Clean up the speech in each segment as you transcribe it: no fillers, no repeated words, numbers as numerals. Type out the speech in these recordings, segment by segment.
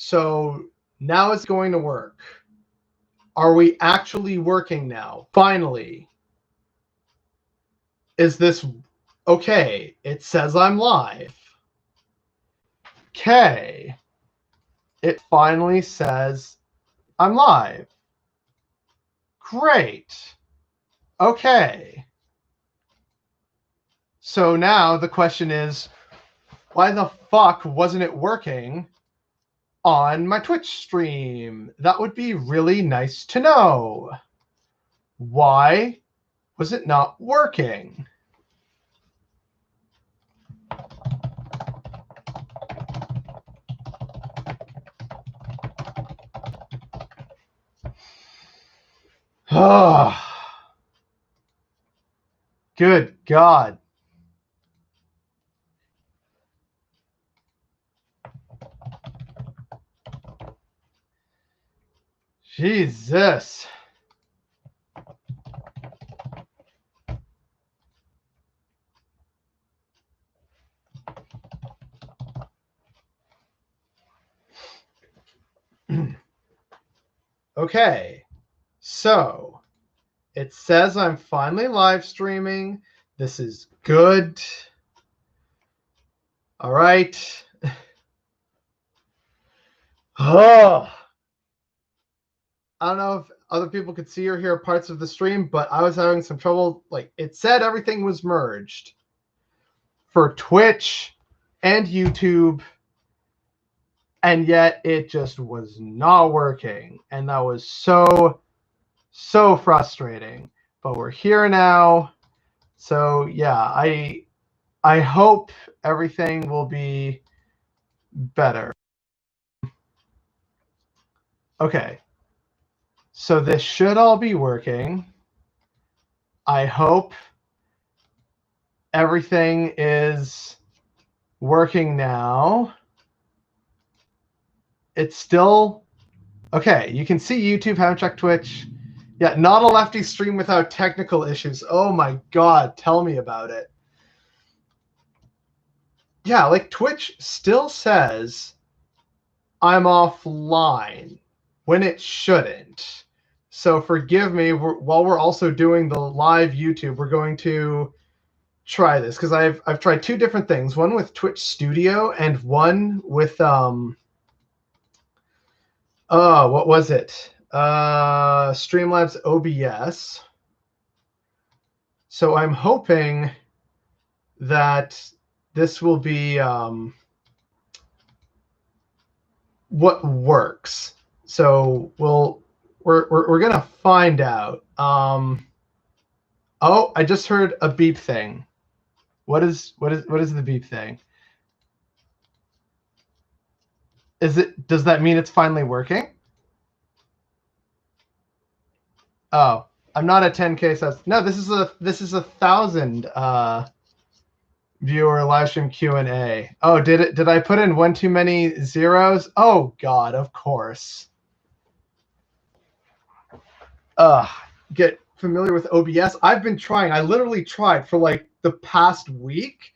So now it's going to work. Are we actually working now? Finally. Is this okay? It says I'm live. Okay. It finally says I'm live. Great. Okay. So now the question is, why the fuck wasn't it working on my Twitch stream? That would be really nice to know. Why was it not working? Oh, good God. Jesus. Okay, so it says I'm finally live streaming. This is good. All right. Oh, I don't know if other people could see or hear parts of the stream, but I was having some trouble. Like, it said everything was merged for Twitch and YouTube, and yet it just was not working. And that was so frustrating. But we're here now. So yeah, I hope everything will be better. Okay. So this should all be working. I hope everything is working now. It's still okay. You can see YouTube, haven't checked Twitch. Yeah, not a lefty stream without technical issues. Oh my God, tell me about it. Yeah, like Twitch still says I'm offline when it shouldn't. So forgive me, while we're also doing the live YouTube, we're going to try this because I've tried two different things, one with Twitch Studio and one with what was it? Streamlabs OBS. So I'm hoping that this will be what works. So we're gonna find out. Oh, I just heard a beep thing. What is the beep thing? Does that mean it's finally working? Oh, I'm not at 10K subs. No, this is a 1,000 viewer live stream Q&A. Oh, did I put in one too many zeros? Oh God, of course. Get familiar with OBS. I've been trying. I literally tried for like the past week,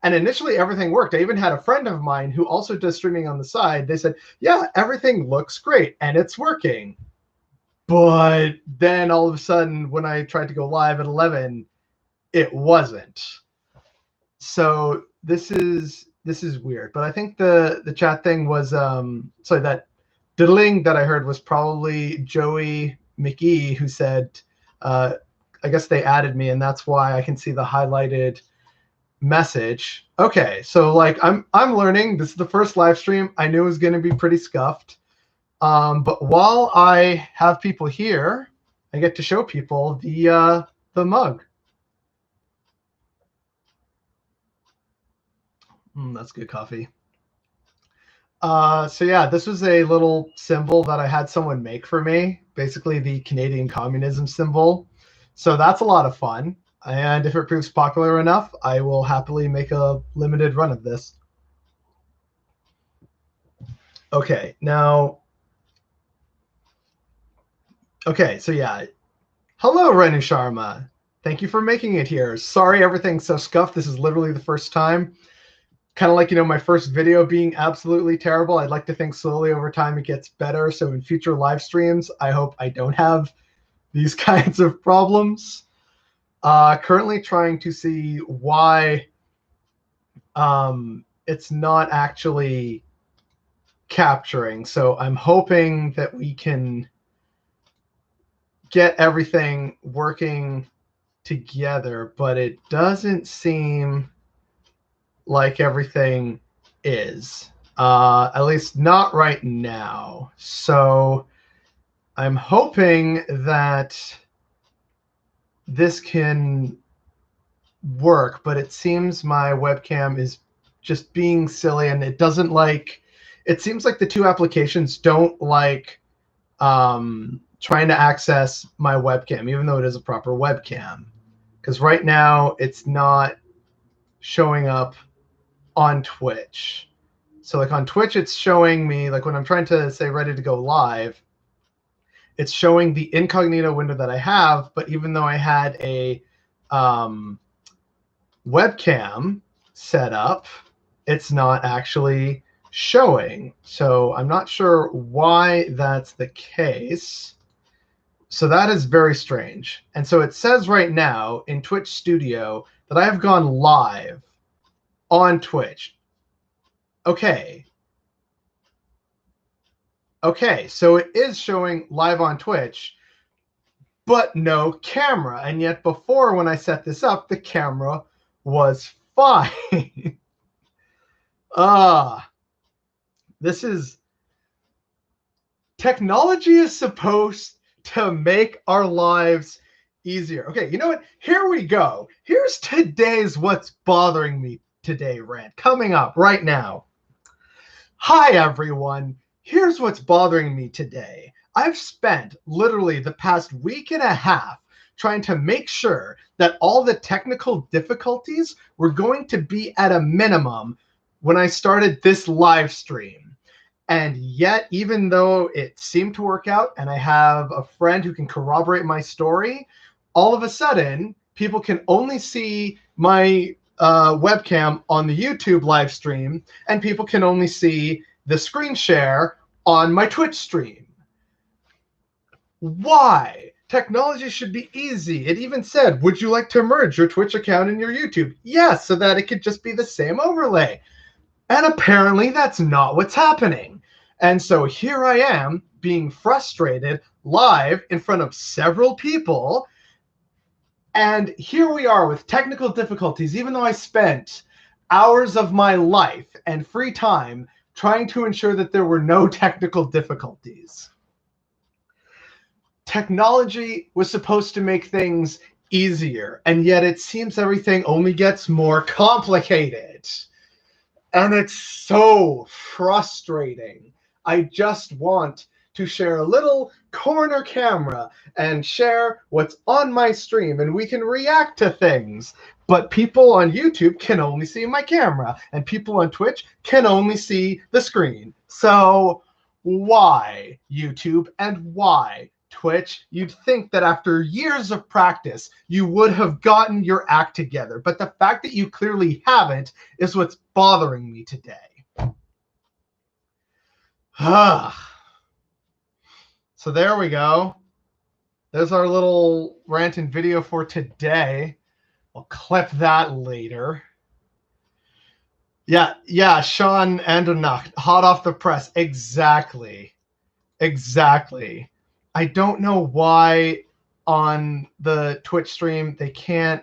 and initially everything worked. I even had a friend of mine who also does streaming on the side. They said, yeah, everything looks great and it's working. But then all of a sudden, when I tried to go live at 11, it wasn't. So this is weird. But I think the chat thing was sorry, that diddling that I heard was probably Joey McGee, who said, I guess they added me, and that's why I can see the highlighted message. Okay, so like I'm learning. This is the first live stream. I knew it was going to be pretty scuffed. But while I have people here, I get to show people the mug. That's good coffee. So yeah, this was a little symbol that I had someone make for me, basically the Canadian communism symbol. So that's a lot of fun. And if it proves popular enough, I will happily make a limited run of this. Okay, now. Okay, so yeah. Hello, Renu Sharma. Thank you for making it here. Sorry everything's so scuffed. This is literally the first time. kind of like, my first video being absolutely terrible. I'd like to think slowly over time it gets better. So in future live streams, I hope I don't have these kinds of problems. Currently trying to see why it's not actually capturing. So I'm hoping that we can get everything working together, but it doesn't seem like everything is, at least not right now. So I'm hoping that this can work, but it seems my webcam is just being silly, and it doesn't like, it seems like the two applications don't like trying to access my webcam, even though it is a proper webcam. Because right now it's not showing up on Twitch. So like on Twitch, it's showing me, like when I'm trying to say ready to go live, it's showing the incognito window that I have, but even though I had a webcam set up, it's not actually showing. So I'm not sure why that's the case. So that is very strange. And so it says right now in Twitch Studio that I have gone live on Twitch. Okay. Okay, so it is showing live on Twitch, but no camera. And yet before, when I set this up, the camera was fine. This is, technology is supposed to make our lives easier. Okay, you know what? Here we go. Here's today's What's Bothering Me Today rant coming up right now. Hi, everyone. Here's what's bothering me today. I've spent literally the past week and a half trying to make sure that all the technical difficulties were going to be at a minimum when I started this live stream. And yet, even though it seemed to work out, and I have a friend who can corroborate my story, all of a sudden, people can only see my webcam on the YouTube live stream, and people can only see the screen share on my Twitch stream. Why? Technology should be easy. It even said, would you like to merge your Twitch account and your YouTube? Yes, so that it could just be the same overlay. And apparently that's not what's happening. And so here I am being frustrated live in front of several people. And here we are with technical difficulties, even though I spent hours of my life and free time trying to ensure that there were no technical difficulties. Technology was supposed to make things easier, and yet it seems everything only gets more complicated. And it's so frustrating. I just want to share a little corner camera and share what's on my stream, and we can react to things. But people on YouTube can only see my camera, and people on Twitch can only see the screen. So why, YouTube, and why, Twitch? You'd think that after years of practice, you would have gotten your act together. But the fact that you clearly haven't is what's bothering me today. So there we go. There's our little rant and video for today. I'll clip that later. Yeah, Sean Andernacht, hot off the press. Exactly. I don't know why on the Twitch stream they can't,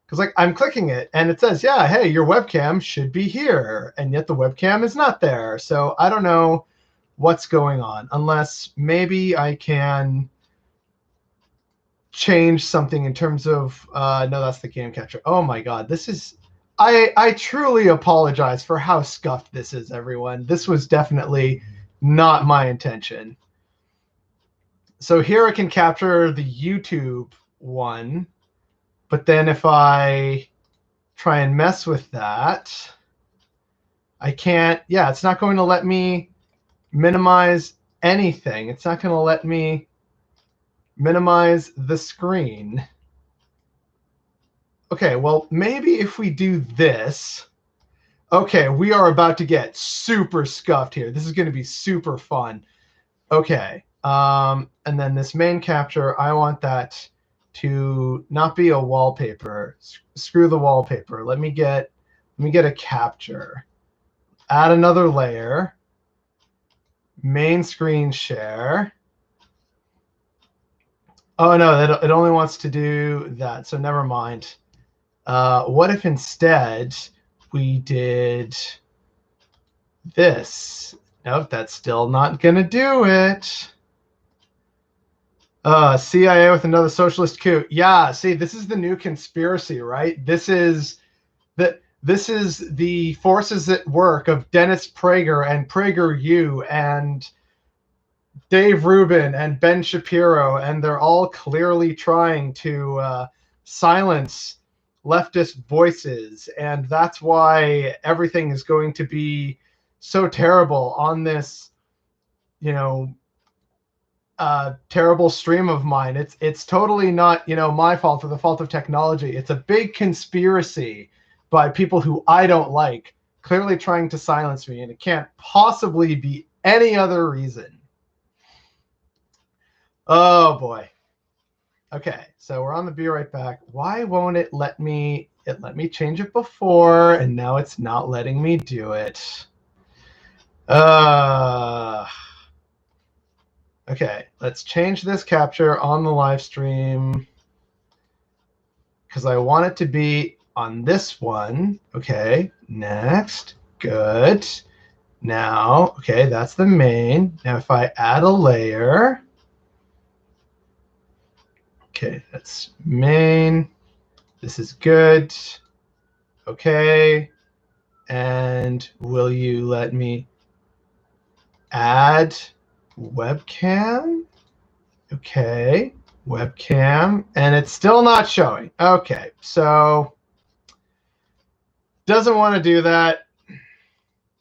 because like I'm clicking it and it says, yeah, hey, your webcam should be here, and yet the webcam is not there. So I don't know what's going on, unless maybe I can change something in terms of no, that's the cam catcher. Oh my god, this is, I truly apologize for how scuffed this is, everyone. This was definitely not my intention. So here I can capture the YouTube one, but then if I try and mess with that, I can't. Yeah, it's not going to let me minimize anything. It's not going to let me minimize the screen. Okay, well, maybe if we do this, Okay, we are about to get super scuffed here. This is going to be super fun. Okay, and then this main capture, I want that to not be a wallpaper. Screw the wallpaper. Let me get a capture. Add another layer. Main screen share. Oh no, it only wants to do that, so never mind. What if instead we did this? Nope, that's still not gonna do it. CIA with another socialist coup. Yeah, see, this is the new conspiracy, right? This is the forces at work of Dennis Prager and PragerU and Dave Rubin and Ben Shapiro, and they're all clearly trying to silence leftist voices, and that's why everything is going to be so terrible on this, you know, terrible stream of mine. It's totally not, my fault or the fault of technology. It's a big conspiracy by people who I don't like, clearly trying to silence me, and it can't possibly be any other reason. Oh boy. Okay, so we're on the Be Right Back. Why won't it let me? It let me change it before, and now it's not letting me do it. Okay, let's change this capture on the live stream because I want it to be on this one. Okay, next. Good. Now, okay, that's the main. Now if I add a layer, okay, that's main. This is good. Okay. And will you let me add webcam? Okay, webcam. And it's still not showing. Okay, so doesn't want to do that.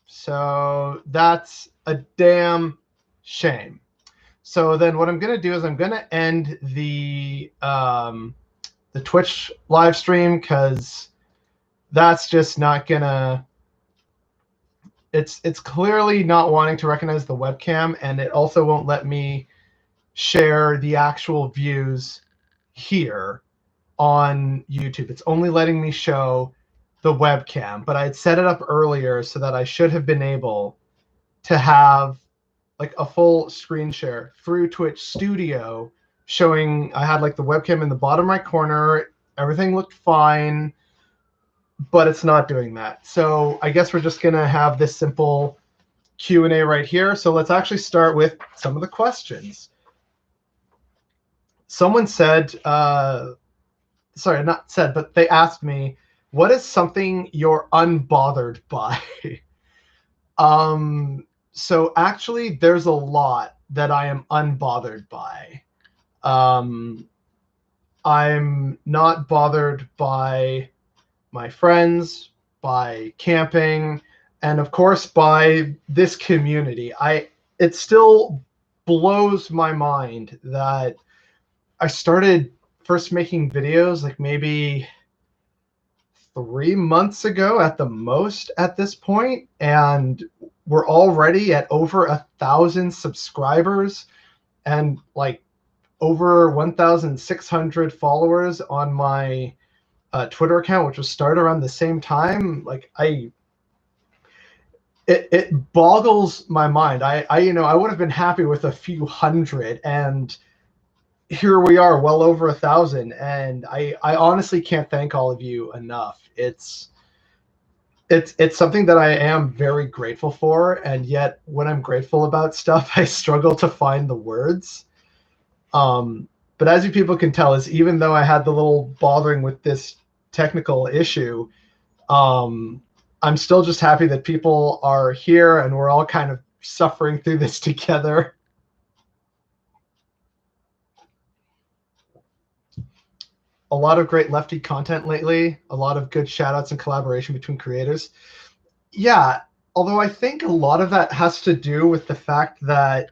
So that's a damn shame. So then what I'm going to do is I'm going to end the Twitch live stream because that's just not going to, it's clearly not wanting to recognize the webcam, and it also won't let me share the actual views here on YouTube. It's only letting me show the webcam, but I had set it up earlier so that I should have been able to have like a full screen share through Twitch Studio showing I had like the webcam in the bottom right corner. Everything looked fine, but it's not doing that. So I guess we're just going to have this simple Q&A right here. So let's actually start with some of the questions. Someone said, sorry, not said, but they asked me, what is something you're unbothered by? So actually, there's a lot that I am unbothered by. I'm not bothered by my friends, by camping, and of course by this community. It still blows my mind that I started first making videos like maybe 3 months ago at the most at this point, and we're already at over 1,000 subscribers and like over 1,600 followers on my Twitter account, which was started around the same time. Like it boggles my mind. I would have been happy with a few hundred, and here we are, well over 1,000. And I honestly can't thank all of you enough. It's something that I am very grateful for, and yet when I'm grateful about stuff, I struggle to find the words. But as you people can tell, is even though I had the little bothering with this technical issue, I'm still just happy that people are here and we're all kind of suffering through this together. A lot of great lefty content lately, a lot of good shout outs and collaboration between creators. Yeah, although I think a lot of that has to do with the fact that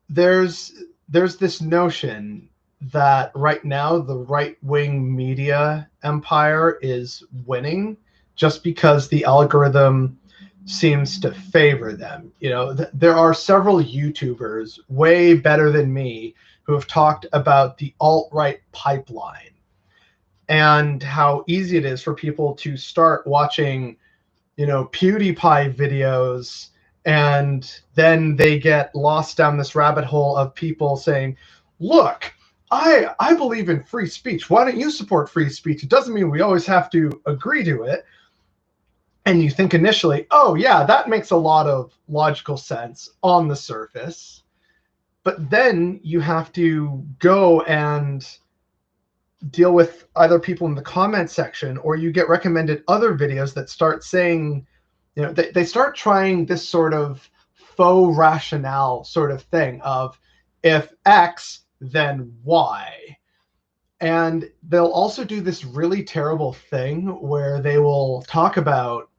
there's this notion that right now the right-wing media empire is winning, just because the algorithm seems to favor them. You know, there are several YouTubers way better than me who have talked about the alt-right pipeline and how easy it is for people to start watching, you know, PewDiePie videos, and then they get lost down this rabbit hole of people saying, look, I believe in free speech. Why don't you support free speech? It doesn't mean we always have to agree to it. And you think initially, oh yeah, that makes a lot of logical sense on the surface. But then you have to go and deal with either people in the comment section, or you get recommended other videos that start saying, you know, they start trying this sort of faux rationale sort of thing of, if X, then Y. And they'll also do this really terrible thing where they will talk about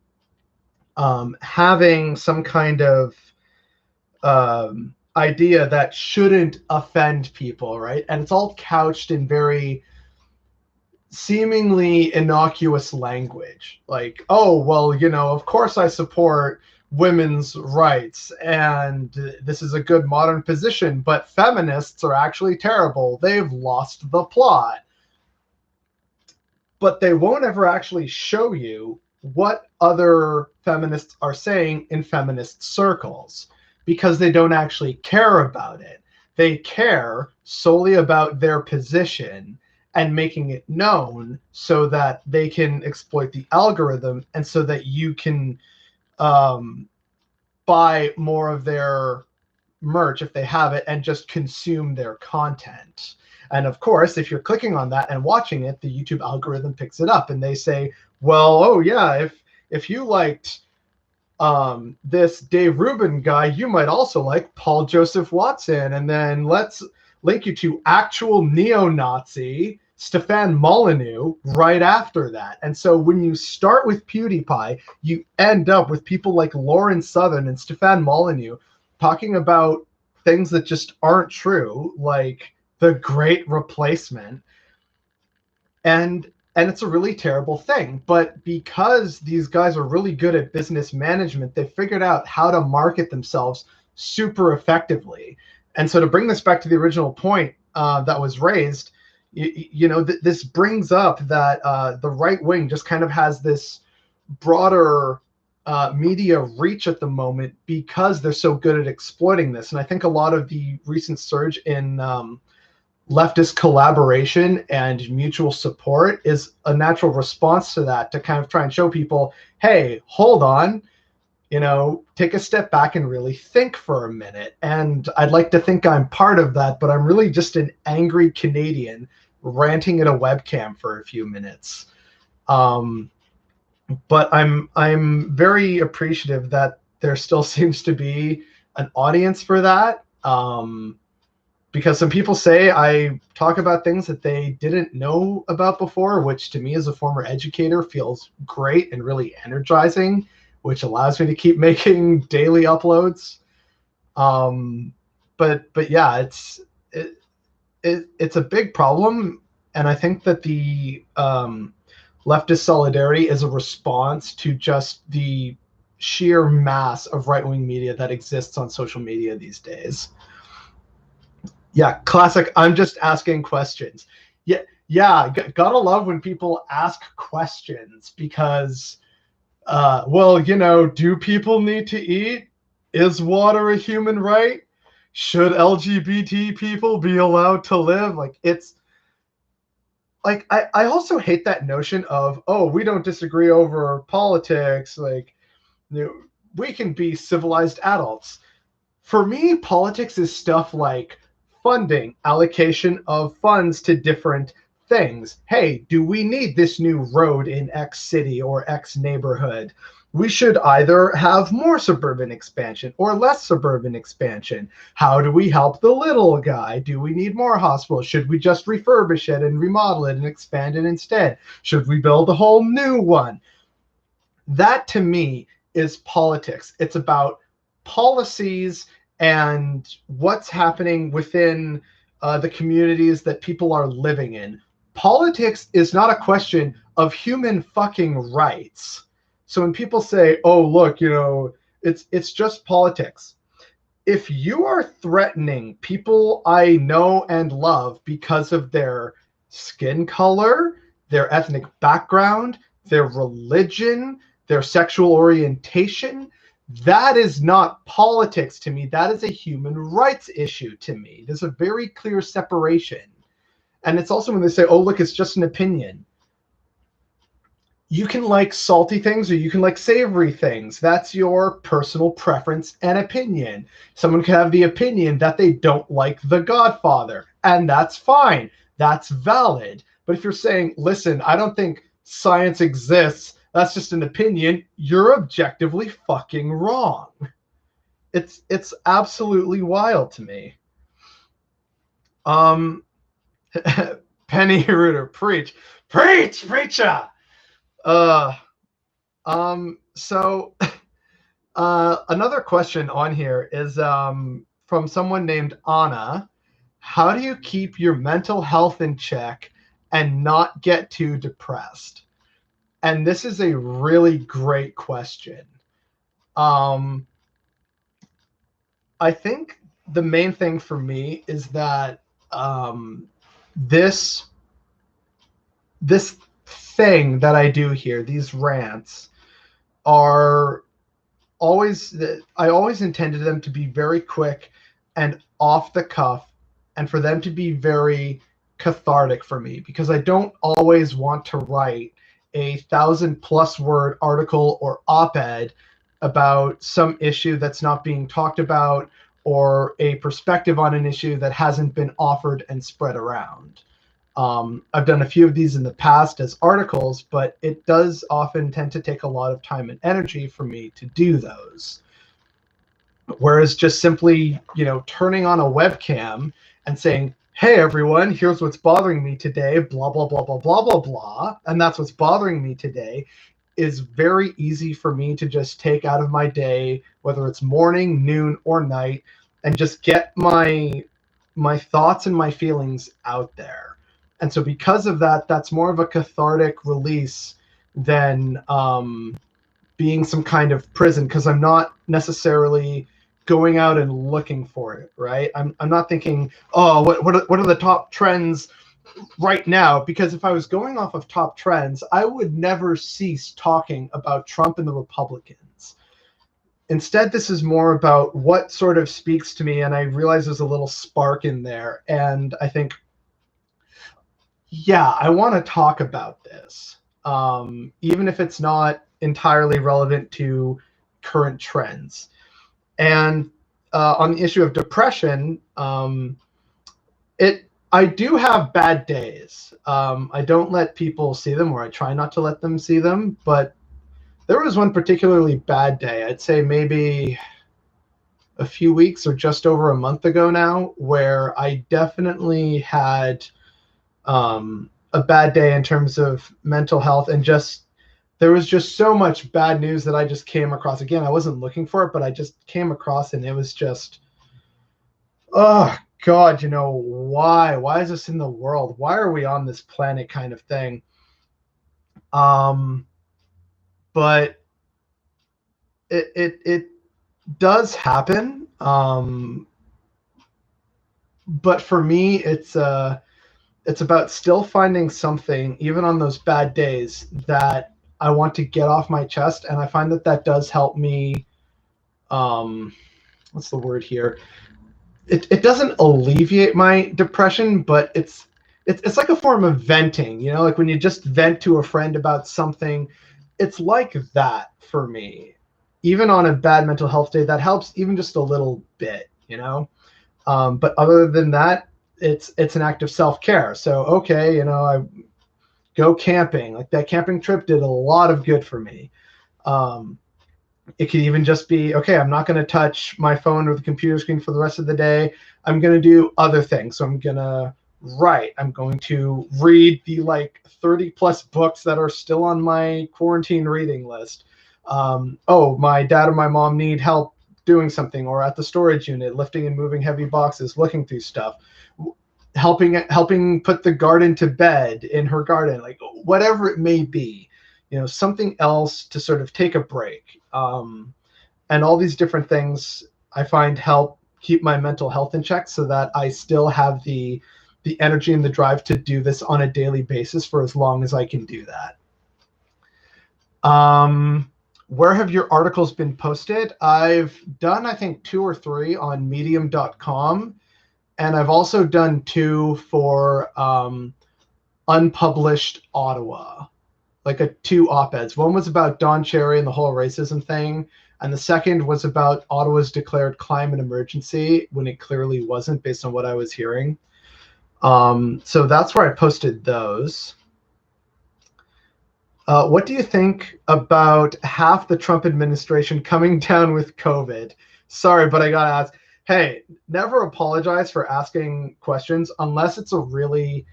having some kind of idea that shouldn't offend people, right? And it's all couched in very seemingly innocuous language, like, oh, well, you know, of course I support women's rights and this is a good modern position, but feminists are actually terrible, they've lost the plot. But they won't ever actually show you what other feminists are saying in feminist circles, because they don't actually care about it. They care solely about their position and making it known so that they can exploit the algorithm, and so that you can buy more of their merch if they have it and just consume their content. And of course, if you're clicking on that and watching it, the YouTube algorithm picks it up and they say, well, oh yeah, if you liked this Dave Rubin guy, you might also like Paul Joseph Watson, and then let's link you to actual neo-Nazi Stefan Molyneux right after that. And so when you start with PewDiePie, you end up with people like Lauren Southern and Stefan Molyneux talking about things that just aren't true, like the Great Replacement. And it's a really terrible thing. But because these guys are really good at business management, they figured out how to market themselves super effectively. And so to bring this back to the original point that was raised, you know, this brings up that the right wing just kind of has this broader media reach at the moment because they're so good at exploiting this. And I think a lot of the recent surge in leftist collaboration and mutual support is a natural response to that, to kind of try and show people, hey, hold on, you know, take a step back and really think for a minute. And I'd like to think I'm part of that, but I'm really just an angry Canadian ranting at a webcam for a few minutes. But I'm very appreciative that there still seems to be an audience for that. Because some people say I talk about things that they didn't know about before, which to me as a former educator feels great and really energizing, which allows me to keep making daily uploads. But yeah, it's a big problem. And I think that the leftist solidarity is a response to just the sheer mass of right-wing media that exists on social media these days. Yeah, classic. I'm just asking questions. Yeah. Gotta love when people ask questions because, well, you know, do people need to eat? Is water a human right? Should LGBT people be allowed to live? Like, it's like I also hate that notion of, oh, we don't disagree over politics. Like, you know, we can be civilized adults. For me, politics is stuff like funding, allocation of funds to different things. Hey, do we need this new road in X city or X neighborhood? We should either have more suburban expansion or less suburban expansion. How do we help the little guy? Do we need more hospitals? Should we just refurbish it and remodel it and expand it instead? Should we build a whole new one? That to me is politics. It's about policies and what's happening within the communities that people are living in. Politics is not a question of human fucking rights. So when people say, oh, look, it's just politics. If you are threatening people I know and love because of their skin color, their ethnic background, their religion, their sexual orientation, that is not politics to me. That is a human rights issue to me. There's a very clear separation. And it's also when they say, oh, look, it's just an opinion. You can like salty things or you can like savory things. That's your personal preference and opinion. Someone can have the opinion that they don't like The Godfather, and that's fine. That's valid. But if you're saying, listen, I don't think science exists, that's just an opinion, you're objectively fucking wrong. It's absolutely wild to me. Penny Rooter, preach, preacher. So another question on here is from someone named Anna. How do you keep your mental health in check and not get too depressed? And this is a really great question. I think the main thing for me is that this thing that I do here, these rants, are I always intended them to be very quick and off the cuff, and for them to be very cathartic for me, because I don't always want to write a 1,000+ word article or op-ed about some issue that's not being talked about, or a perspective on an issue that hasn't been offered and spread around. I've done a few of these in the past as articles, but it does often tend to take a lot of time and energy for me to do those. Whereas just simply, turning on a webcam and saying, hey, everyone, here's what's bothering me today, blah, blah, blah, blah, blah, blah, blah, and that's what's bothering me today, is very easy for me to just take out of my day, whether it's morning, noon, or night, and just get my thoughts and my feelings out there. And so because of that, that's more of a cathartic release than being some kind of prison, because I'm not necessarily going out and looking for it, right? I'm not thinking, oh, what are the top trends right now? Because if I was going off of top trends, I would never cease talking about Trump and the Republicans. Instead, this is more about what sort of speaks to me, and I realize there's a little spark in there, and I think, yeah, I want to talk about this, even if it's not entirely relevant to current trends. And on the issue of depression, I do have bad days. I don't let people see them, or I try not to let them see them. But there was one particularly bad day, I'd say maybe a few weeks or just over a month ago now, where I definitely had a bad day in terms of mental health, and there was just so much bad news that I just came across. Again, I wasn't looking for it, but I just came across, and it was just, oh God, why is this in the world? Why are we on this planet, kind of thing. But it does happen. But for me, it's about still finding something, even on those bad days, that I want to get off my chest. And I find that does help me. What's the word here? It doesn't alleviate my depression, but it's like a form of venting, like when you just vent to a friend about something. It's like that for me. Even on a bad mental health day, that helps even just a little bit, But other than that, it's an act of self-care. So, okay, I go camping. Like that camping trip did a lot of good for me. It could even just be, okay, I'm not going to touch my phone or the computer screen for the rest of the day. I'm going to do other things. So I'm going to write. I'm going to read the 30+ books that are still on my quarantine reading list. My dad or my mom need help doing something, or at the storage unit, lifting and moving heavy boxes, looking through stuff, helping put the garden to bed in her garden, like whatever it may be. something else to sort of take a break. And all these different things I find help keep my mental health in check so that I still have the energy and the drive to do this on a daily basis for as long as I can do that. Where have your articles been posted? I've done, I think, 2 or 3 on medium.com. And I've also done 2 for Unpublished Ottawa, like 2 op-eds. One was about Don Cherry and the whole racism thing. And the second was about Ottawa's declared climate emergency when it clearly wasn't, based on what I was hearing. So that's where I posted those. What do you think about half the Trump administration coming down with COVID? Sorry, but I gotta ask. Hey, never apologize for asking questions unless it's a really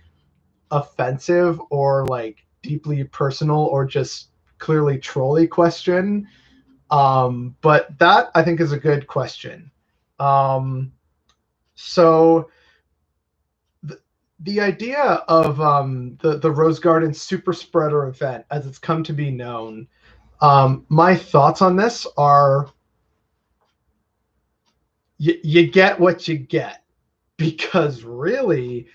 offensive or like deeply personal or just clearly trolly question. But that I think is a good question. So the idea of the Rose Garden super spreader event, as it's come to be known, my thoughts on this are you get what you get, because really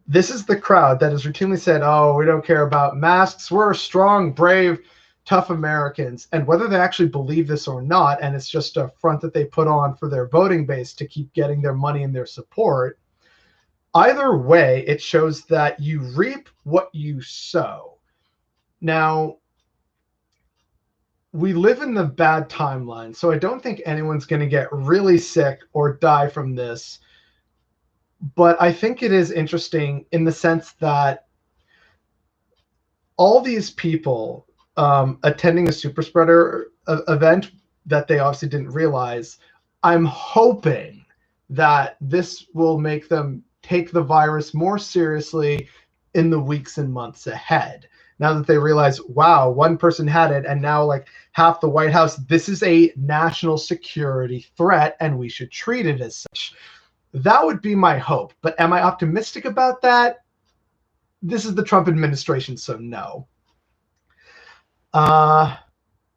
this is the crowd that has routinely said, oh, we don't care about masks, we're strong, brave, tough Americans. And whether they actually believe this or not, and it's just a front that they put on for their voting base to keep getting their money and their support, either way, it shows that you reap what you sow. Now, we live in the bad timeline, so I don't think anyone's going to get really sick or die from this. But I think it is interesting in the sense that all these people attending a super spreader event that they obviously didn't realize, I'm hoping that this will make them take the virus more seriously in the weeks and months ahead. Now that they realize, wow, one person had it, and now like half the White House, this is a national security threat, and we should treat it as such. That would be my hope. But am I optimistic about that? This is the Trump administration, so no.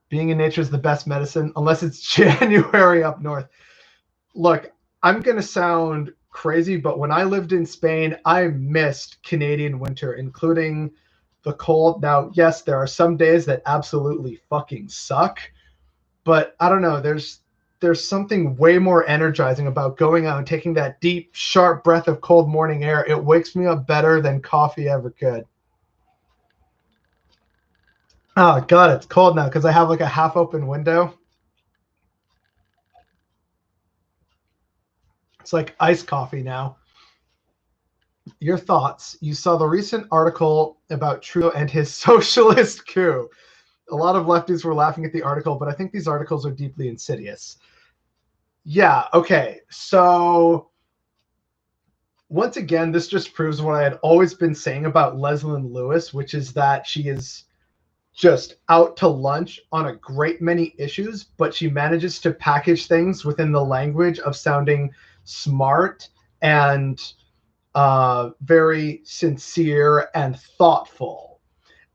Being in nature is the best medicine, unless it's January up north. Look, I'm going to sound crazy, but when I lived in Spain, I missed Canadian winter, including the cold. Now, yes, there are some days that absolutely fucking suck, but I don't know, there's something way more energizing about going out and taking that deep, sharp breath of cold morning air. It wakes me up better than coffee ever could. Oh god, it's cold now because I have like a half open window. It's like iced coffee now. Your thoughts? You saw the recent article about Trudeau and his socialist coup. A lot of lefties were laughing at the article, but I think these articles are deeply insidious. Yeah, okay. So once again, this just proves what I had always been saying about Leslyn Lewis, which is that she is just out to lunch on a great many issues, but she manages to package things within the language of sounding smart and very sincere and thoughtful.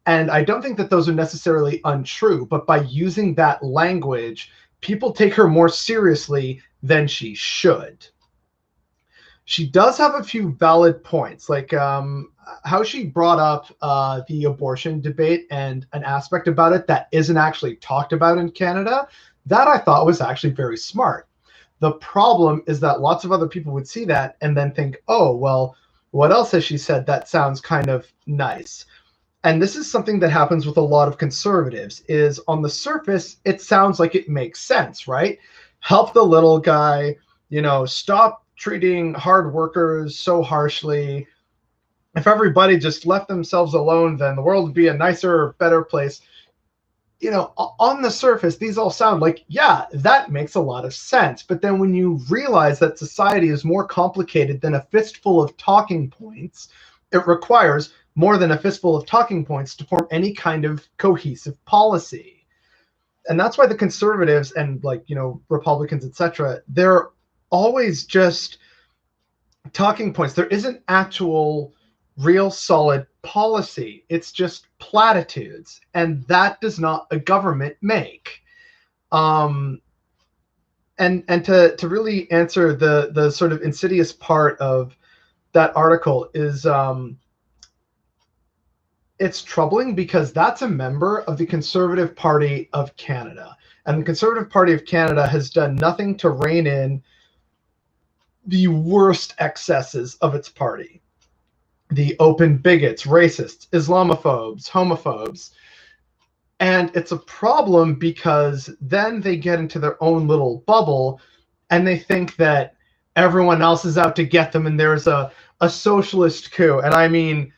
And I don't think that those are necessarily untrue, but by using that language, people take her more seriously than she should. She does have a few valid points, like how she brought up the abortion debate and an aspect about it that isn't actually talked about in Canada. That I thought was actually very smart. The problem is that lots of other people would see that and then think, oh, well, what else has she said that sounds kind of nice? And this is something that happens with a lot of conservatives, is on the surface, it sounds like it makes sense, right? Help the little guy, stop treating hard workers so harshly. If everybody just left themselves alone, then the world would be a nicer, better place. On the surface, these all sound like, yeah, that makes a lot of sense. But then when you realize that society is more complicated than a fistful of talking points, it requires more than a fistful of talking points to form any kind of cohesive policy. And that's why the conservatives and Republicans, etc., they're always just talking points. There isn't actual real solid policy. It's just platitudes, and that does not a government make. And to really answer the sort of insidious part of that article is it's troubling because that's a member of the Conservative Party of Canada. And the Conservative Party of Canada has done nothing to rein in the worst excesses of its party. The open bigots, racists, Islamophobes, homophobes. And it's a problem because then they get into their own little bubble and they think that everyone else is out to get them and there's a socialist coup. And I mean,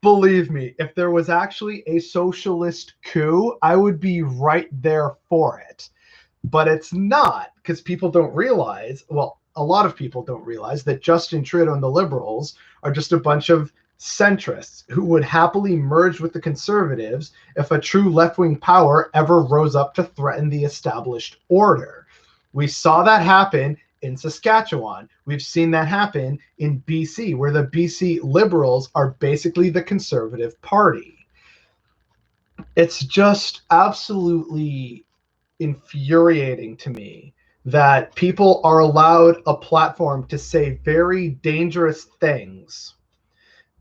believe me, if there was actually a socialist coup, I would be right there for it. But it's not, because people don't realize, well, a lot of people don't realize that Justin Trudeau and the Liberals are just a bunch of centrists who would happily merge with the Conservatives if a true left-wing power ever rose up to threaten the established order. We saw that happen in Saskatchewan. We've seen that happen in BC, where the BC Liberals are basically the Conservative Party. It's just absolutely infuriating to me that people are allowed a platform to say very dangerous things,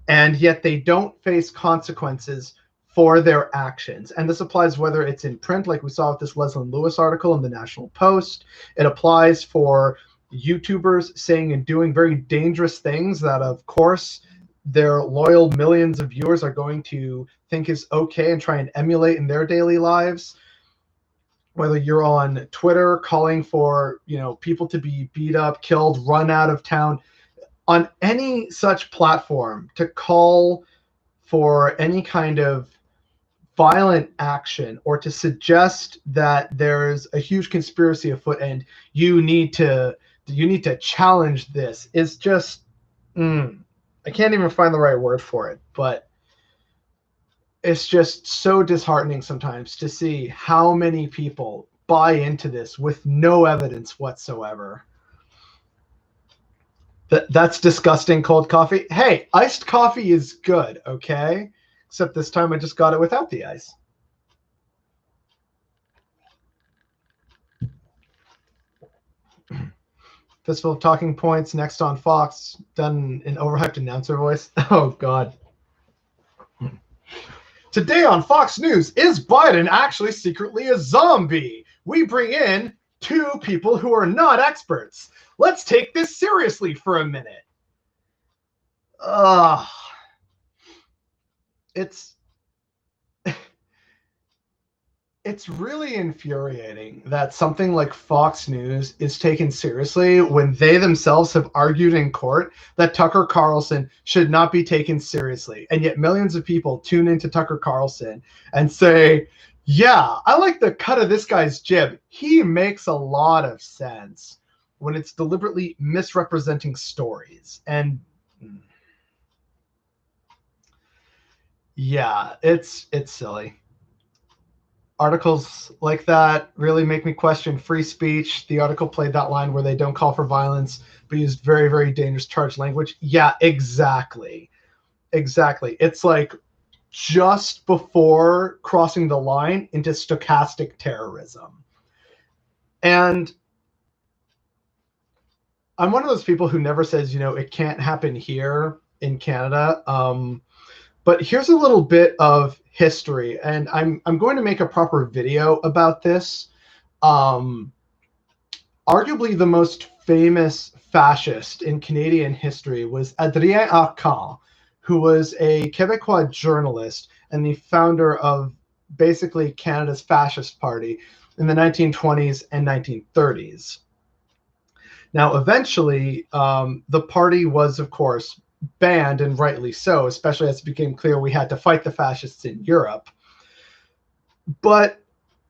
and yet they don't face consequences for their actions. And this applies whether it's in print, like we saw with this Leslyn Lewis article in the National Post. It applies for YouTubers saying and doing very dangerous things that, of course, their loyal millions of viewers are going to think is okay and try and emulate in their daily lives. Whether you're on Twitter calling for, people to be beat up, killed, run out of town, on any such platform, to call for any kind of violent action or to suggest that there's a huge conspiracy afoot and you need to challenge this is just I can't even find the right word for it, but it's just so disheartening sometimes to see how many people buy into this with no evidence whatsoever. That's disgusting, cold coffee. Hey, iced coffee is good, okay? Except this time I just got it without the ice. Fistful of Talking Points, next on Fox, done in overhyped announcer voice. Oh, God. Today on Fox News, is Biden actually secretly a zombie? We bring in two people who are not experts. Let's take this seriously for a minute. It's really infuriating that something like Fox News is taken seriously when they themselves have argued in court that Tucker Carlson should not be taken seriously. And yet millions of people tune into Tucker Carlson and say, yeah, I like the cut of this guy's jib. He makes a lot of sense, when it's deliberately misrepresenting stories. And yeah, it's silly. Articles like that really make me question free speech. The article played that line where they don't call for violence, but used very, very dangerous charged language. Yeah, exactly. It's like just before crossing the line into stochastic terrorism. And I'm one of those people who never says, it can't happen here in Canada. But here's a little bit of history, and I'm going to make a proper video about this. Arguably the most famous fascist in Canadian history was Adrien Arcand, who was a Quebecois journalist and the founder of basically Canada's fascist party in the 1920s and 1930s. Now, eventually, the party was, of course, banned, and rightly so, especially as it became clear we had to fight the fascists in Europe. But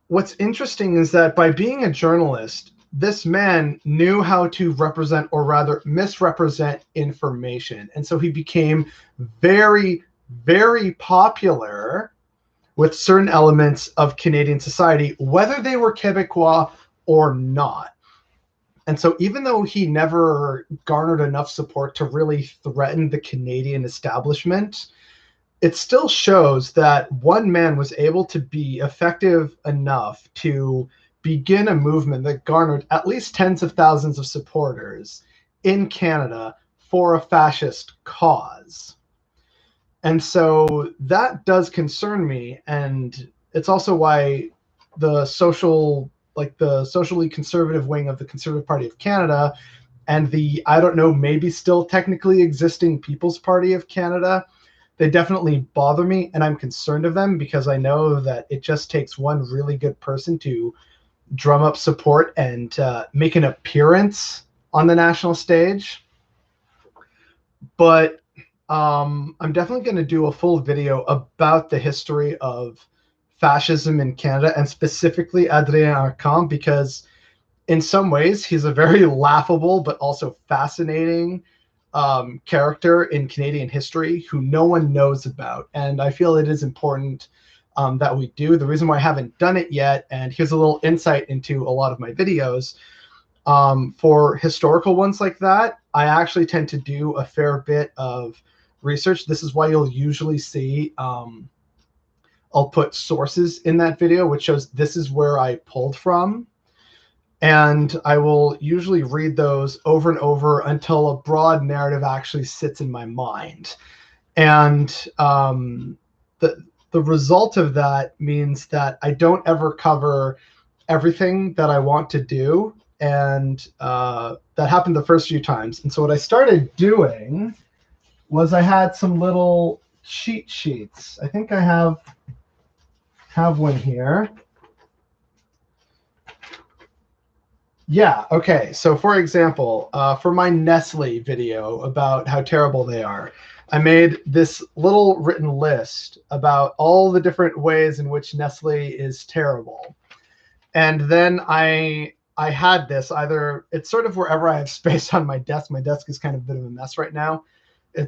what's interesting is that by being a journalist, this man knew how to represent, or rather misrepresent, information. And so he became very, very popular with certain elements of Canadian society, whether they were Quebecois or not. And so even though he never garnered enough support to really threaten the Canadian establishment, it still shows that one man was able to be effective enough to begin a movement that garnered at least tens of thousands of supporters in Canada for a fascist cause. And so that does concern me. And it's also why the socially conservative wing of the Conservative Party of Canada and the, I don't know, maybe still technically existing People's Party of Canada, they definitely bother me, and I'm concerned of them because I know that it just takes one really good person to drum up support and make an appearance on the national stage. But I'm definitely going to do a full video about the history of fascism in Canada, and specifically Adrien Arcand, because in some ways he's a very laughable but also fascinating character in Canadian history who no one knows about. And I feel it is important that we do. The reason why I haven't done it yet, and here's a little insight into a lot of my videos, for historical ones like that, I actually tend to do a fair bit of research. This is why you'll usually see I'll put sources in that video, which shows this is where I pulled from. And I will usually read those over and over until a broad narrative actually sits in my mind. And the result of that means that I don't ever cover everything that I want to do. And that happened the first few times. And so what I started doing was I had some little cheat sheets. I think I have one here. Yeah, okay. So for example, for my Nestle video about how terrible they are, I made this little written list about all the different ways in which Nestle is terrible. And then I had this either, it's sort of wherever I have space on my desk. My desk is kind of a bit of a mess right now.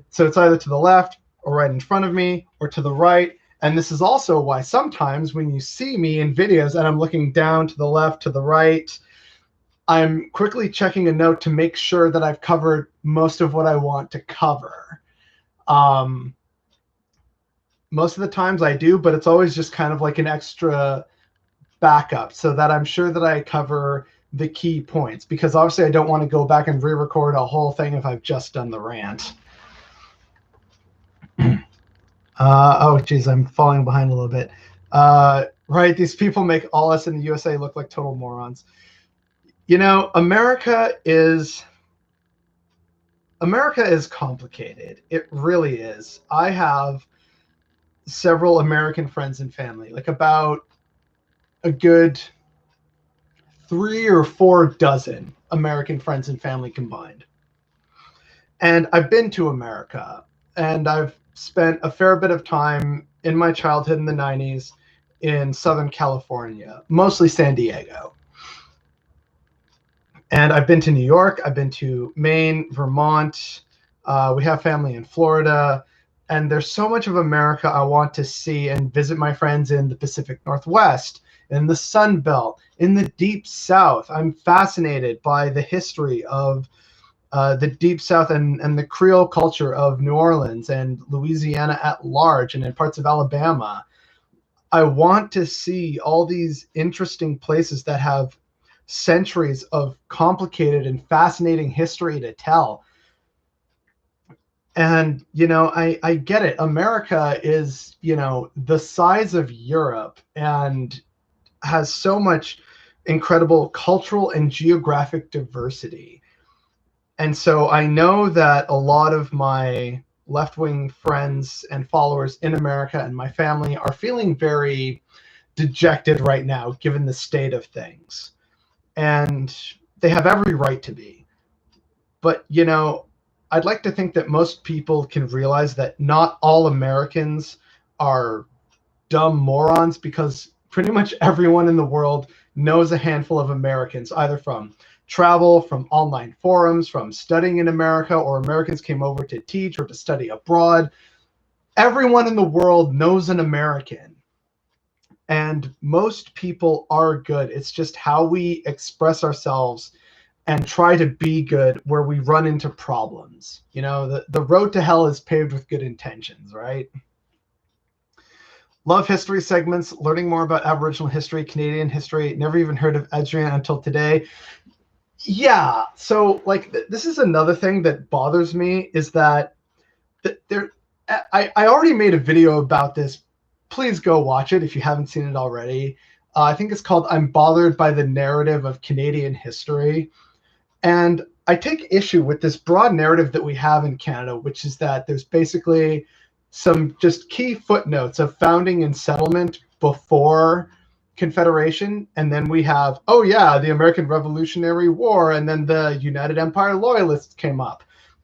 So it's either to the left or right in front of me or to the right. And this is also why sometimes when you see me in videos and I'm looking down to the left, to the right, I'm quickly checking a note to make sure that I've covered most of what I want to cover. Most of the times I do, but it's always just kind of like an extra backup so that I'm sure that I cover the key points, because obviously I don't want to go back and re-record a whole thing if I've just done the rant. Oh, geez, I'm falling behind a little bit. Right, these people make all us in the USA look like total morons. You know, America is complicated. It really is. I have several American friends and family, like about a good 3 or 4 dozen American friends and family combined. And I've been to America, and I've spent a fair bit of time in my childhood in the 90s in Southern California, mostly San Diego. And I've been to New York, I've been to Maine, Vermont. We have family in Florida. And there's so much of America I want to see and visit my friends in the Pacific Northwest, in the Sun Belt, in the Deep South. I'm fascinated by the history of the Deep South and the Creole culture of New Orleans and Louisiana at large, and in parts of Alabama. I want to see all these interesting places that have centuries of complicated and fascinating history to tell. And, you know, I get it. America is, you know, the size of Europe and has so much incredible cultural and geographic diversity. And so I know that a lot of my left-wing friends and followers in America and my family are feeling very dejected right now, given the state of things. And they have every right to be. But, you know, I'd like to think that most people can realize that not all Americans are dumb morons, because pretty much everyone in the world knows a handful of Americans, either from travel, from online forums, from studying in America, or Americans came over to teach or to study abroad. Everyone in the world knows an American. And most people are good. It's just how we express ourselves and try to be good where we run into problems. You know, the road to hell is paved with good intentions, right? Love history segments, learning more about Aboriginal history, Canadian history. Never even heard of Adrian until today. Yeah, so like this is another thing that bothers me is that there. I already made a video about this. Please go watch it if you haven't seen it already. I think it's called "I'm Bothered by the Narrative of Canadian History," and I take issue with this broad narrative that we have in Canada, which is that there's basically some just key footnotes of founding and settlement before Confederation, and then we have, oh yeah, the American Revolutionary War, and then the United Empire Loyalists came up.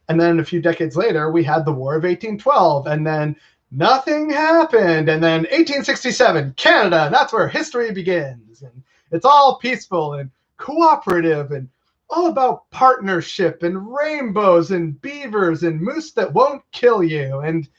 And then a few decades later, we had the War of 1812, and then nothing happened. And then 1867, Canada, that's where history begins. And it's all peaceful and cooperative and all about partnership and rainbows and beavers and moose that won't kill you. And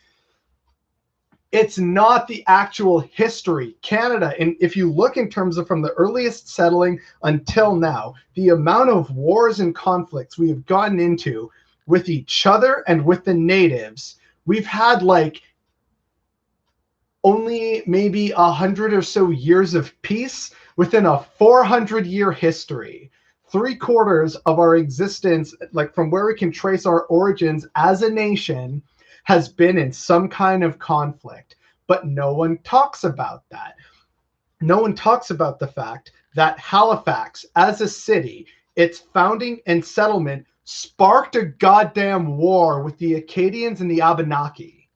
it's not the actual history. Canada, and if you look in terms of from the earliest settling until now, the amount of wars and conflicts we have gotten into with each other and with the natives, we've had like only maybe 100 or so years of peace within a 400-year history. 3/4 of our existence, like from where we can trace our origins as a nation, has been in some kind of conflict. But no one talks about that. No one talks about the fact that Halifax, as a city, its founding and settlement sparked a goddamn war with the Acadians and the Abenaki.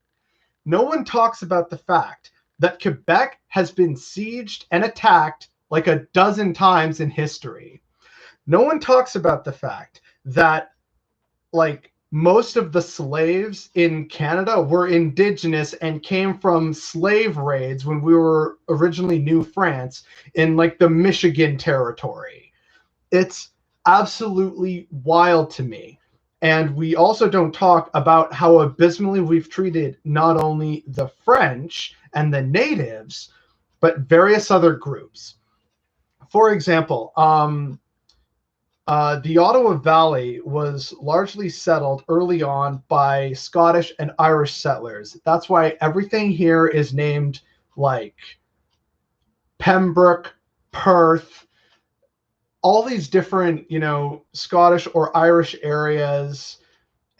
No one talks about the fact that Quebec has been sieged and attacked like a dozen times in history. No one talks about the fact that, like, most of the slaves in Canada were indigenous and came from slave raids when we were originally New France in, like, the Michigan territory. It's absolutely wild to me. And we also don't talk about how abysmally we've treated not only the French and the natives, but various other groups. For example, the Ottawa Valley was largely settled early on by Scottish and Irish settlers. That's why everything here is named like Pembroke, Perth, all these different, you know, Scottish or Irish areas.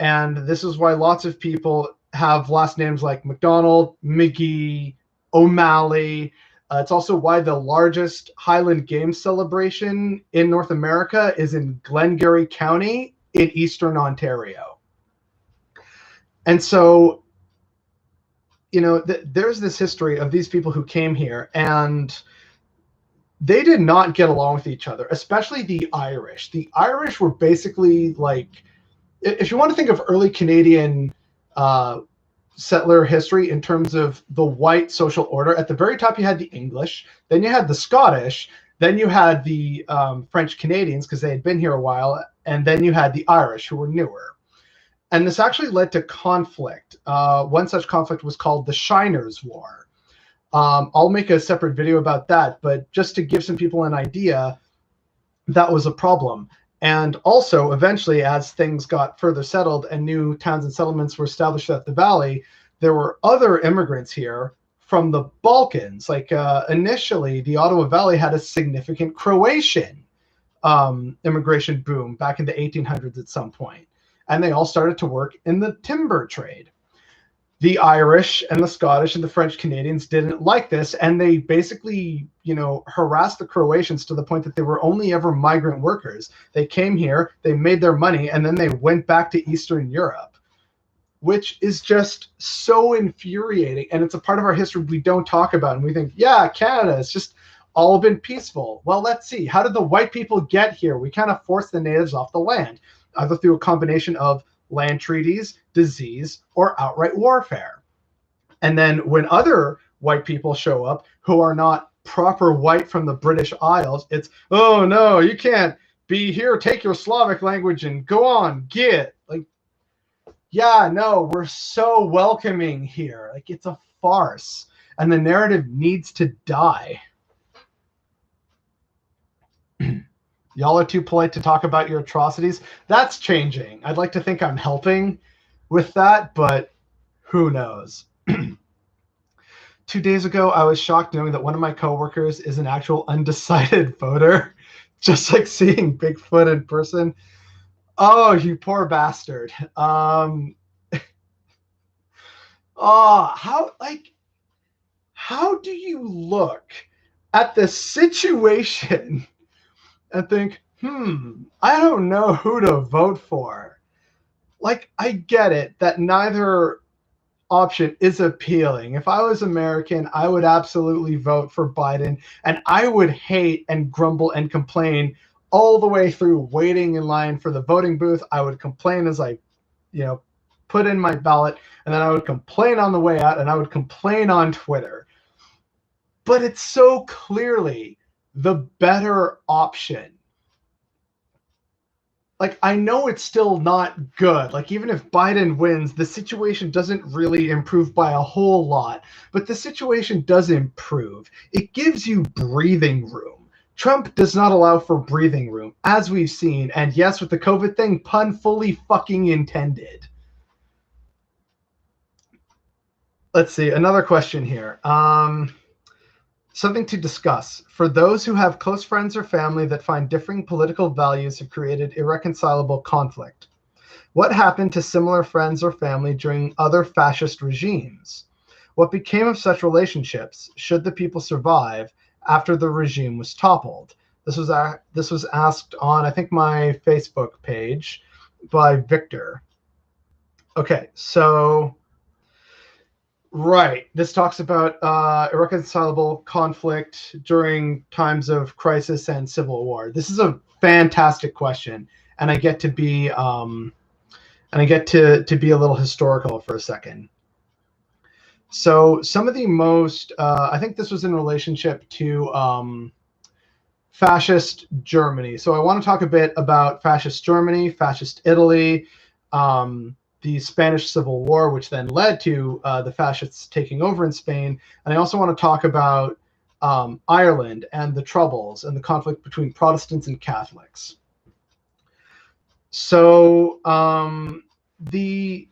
And this is why lots of people have last names like McDonald, McGee, O'Malley. It's also why the largest Highland Games celebration in North America is in Glengarry County in Eastern Ontario. And so, you know, there's this history of these people who came here, and they did not get along with each other, especially the Irish. The Irish were basically like, if you want to think of early Canadian settler history in terms of the white social order, at the very top you had the English, then you had the Scottish, then you had the French Canadians because they had been here a while, and then you had the Irish who were newer. And this actually led to conflict. One such conflict was called the Shiners' War. I'll make a separate video about that, but just to give some people an idea, that was a problem. And also, eventually, as things got further settled and new towns and settlements were established throughout the valley, there were other immigrants here from the Balkans. Like initially, the Ottawa Valley had a significant Croatian immigration boom back in the 1800s at some point. And they all started to work in the timber trade. The Irish and the Scottish and the French Canadians didn't like this, and they basically, you know, harassed the Croatians to the point that they were only ever migrant workers. They came here, they made their money, and then they went back to Eastern Europe, which is just so infuriating. And it's a part of our history we don't talk about. And we think, yeah, Canada, it's just all been peaceful. Well, let's see. How did the white people get here? We kind of forced the natives off the land, either through a combination of land treaties, disease, or outright warfare. And then when other white people show up who are not proper white from the British Isles, it's, oh no, you can't be here, take your Slavic language and go on, get. Like, yeah, no, we're so welcoming here. Like, it's a farce. And the narrative needs to die. Y'all are too polite to talk about your atrocities. That's changing. I'd like to think I'm helping with that, but who knows? 2 days ago, I was shocked knowing that one of my coworkers is an actual undecided voter, just like seeing Bigfoot in person. Oh, you poor bastard. Oh, how do you look at the situation and think, I don't know who to vote for? Like, I get it that neither option is appealing. If I was American, I would absolutely vote for Biden, and I would hate and grumble and complain all the way through waiting in line for the voting booth. I would complain as I, put in my ballot, and then I would complain on the way out, and I would complain on Twitter. But it's so clearly the better option. Like, I know it's still not good. Like, even if Biden wins, the situation doesn't really improve by a whole lot. But the situation does improve. It gives you breathing room. Trump does not allow for breathing room, as we've seen. And yes, with the COVID thing, pun fully fucking intended. Let's see, another question here. Something to discuss. For those who have close friends or family that find differing political values have created irreconcilable conflict. What happened to similar friends or family during other fascist regimes? What became of such relationships should the people survive after the regime was toppled? This was asked on, I think, my Facebook page by Victor. Okay, so right. This talks about irreconcilable conflict during times of crisis and civil war. This is a fantastic question, and I get to be be a little historical for a second. So some of the most, I think this was in relationship to fascist Germany. So I want to talk a bit about fascist Germany, fascist Italy, the Spanish Civil War, which then led to the fascists taking over in Spain. And I also want to talk about Ireland and the Troubles and the conflict between Protestants and Catholics. So the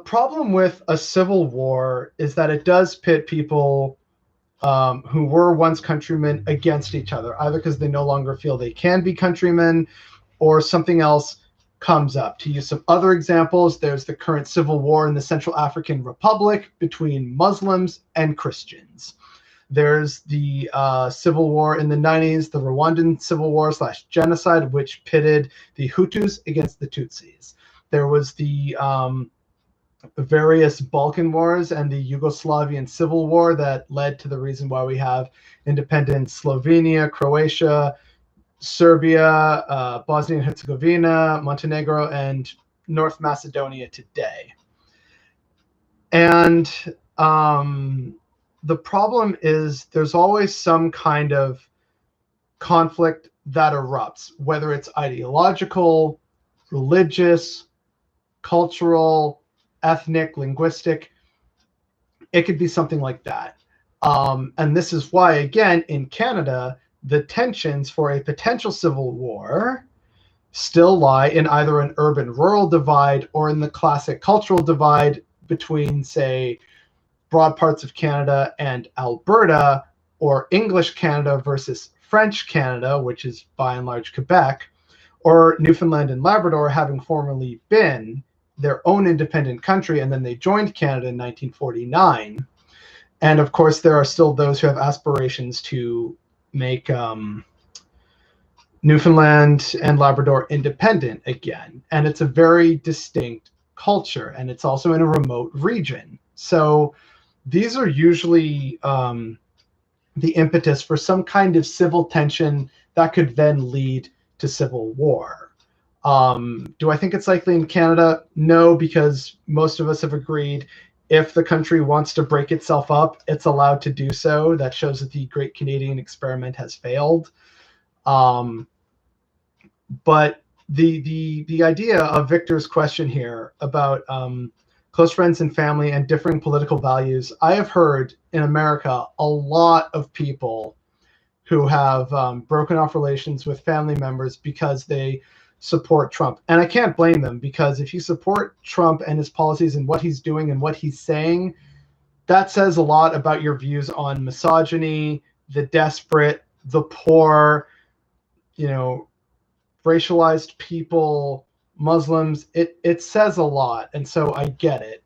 problem with a civil war is that it does pit people who were once countrymen against each other, either because they no longer feel they can be countrymen or something else comes up. To use some other examples, there's the current civil war in the Central African Republic between Muslims and Christians. There's the civil war in the 90s, the Rwandan civil war / genocide, which pitted the Hutus against the Tutsis. There was the various Balkan wars and the Yugoslavian civil war that led to the reason why we have independent Slovenia, Croatia, Serbia, Bosnia and Herzegovina, Montenegro, and North Macedonia today. And the problem is there's always some kind of conflict that erupts, whether it's ideological, religious, cultural, ethnic, linguistic. It could be something like that. And this is why, again, in Canada, the tensions for a potential civil war still lie in either an urban-rural divide or in the classic cultural divide between, say, broad parts of Canada and Alberta, or English Canada versus French Canada, which is by and large Quebec, or Newfoundland and Labrador having formerly been their own independent country, and then they joined Canada in 1949. And of course, there are still those who have aspirations to make Newfoundland and Labrador independent again. And it's a very distinct culture, and it's also in a remote region. So these are usually the impetus for some kind of civil tension that could then lead to civil war. Do I think it's likely in Canada? No, because most of us have agreed if the country wants to break itself up, it's allowed to do so. That shows that the Great Canadian Experiment has failed. But the idea of Victor's question here about close friends and family and differing political values, I have heard in America a lot of people who have broken off relations with family members because they support Trump. And I can't blame them, because if you support Trump and his policies and what he's doing and what he's saying, that says a lot about your views on misogyny, the desperate, the poor, you know, racialized people, Muslims. It says a lot, and so I get it.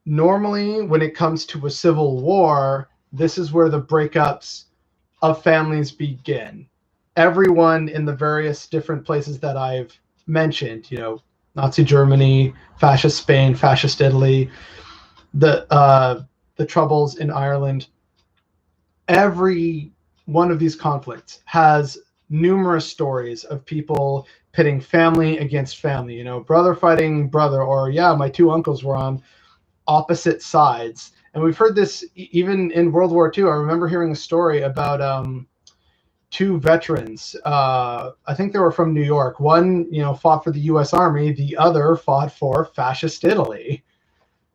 Normally, when it comes to a civil war, this is where the breakups of families begin. Everyone in the various different places that I've mentioned, you know, Nazi Germany, fascist Spain, fascist Italy, the troubles in Ireland, every one of these conflicts has numerous stories of people pitting family against family, you know, brother fighting brother, or yeah, my two uncles were on opposite sides. And we've heard this even in World War II. I remember hearing a story about two veterans. I think they were from New York. One, you know, fought for the U.S. Army. The other fought for fascist Italy.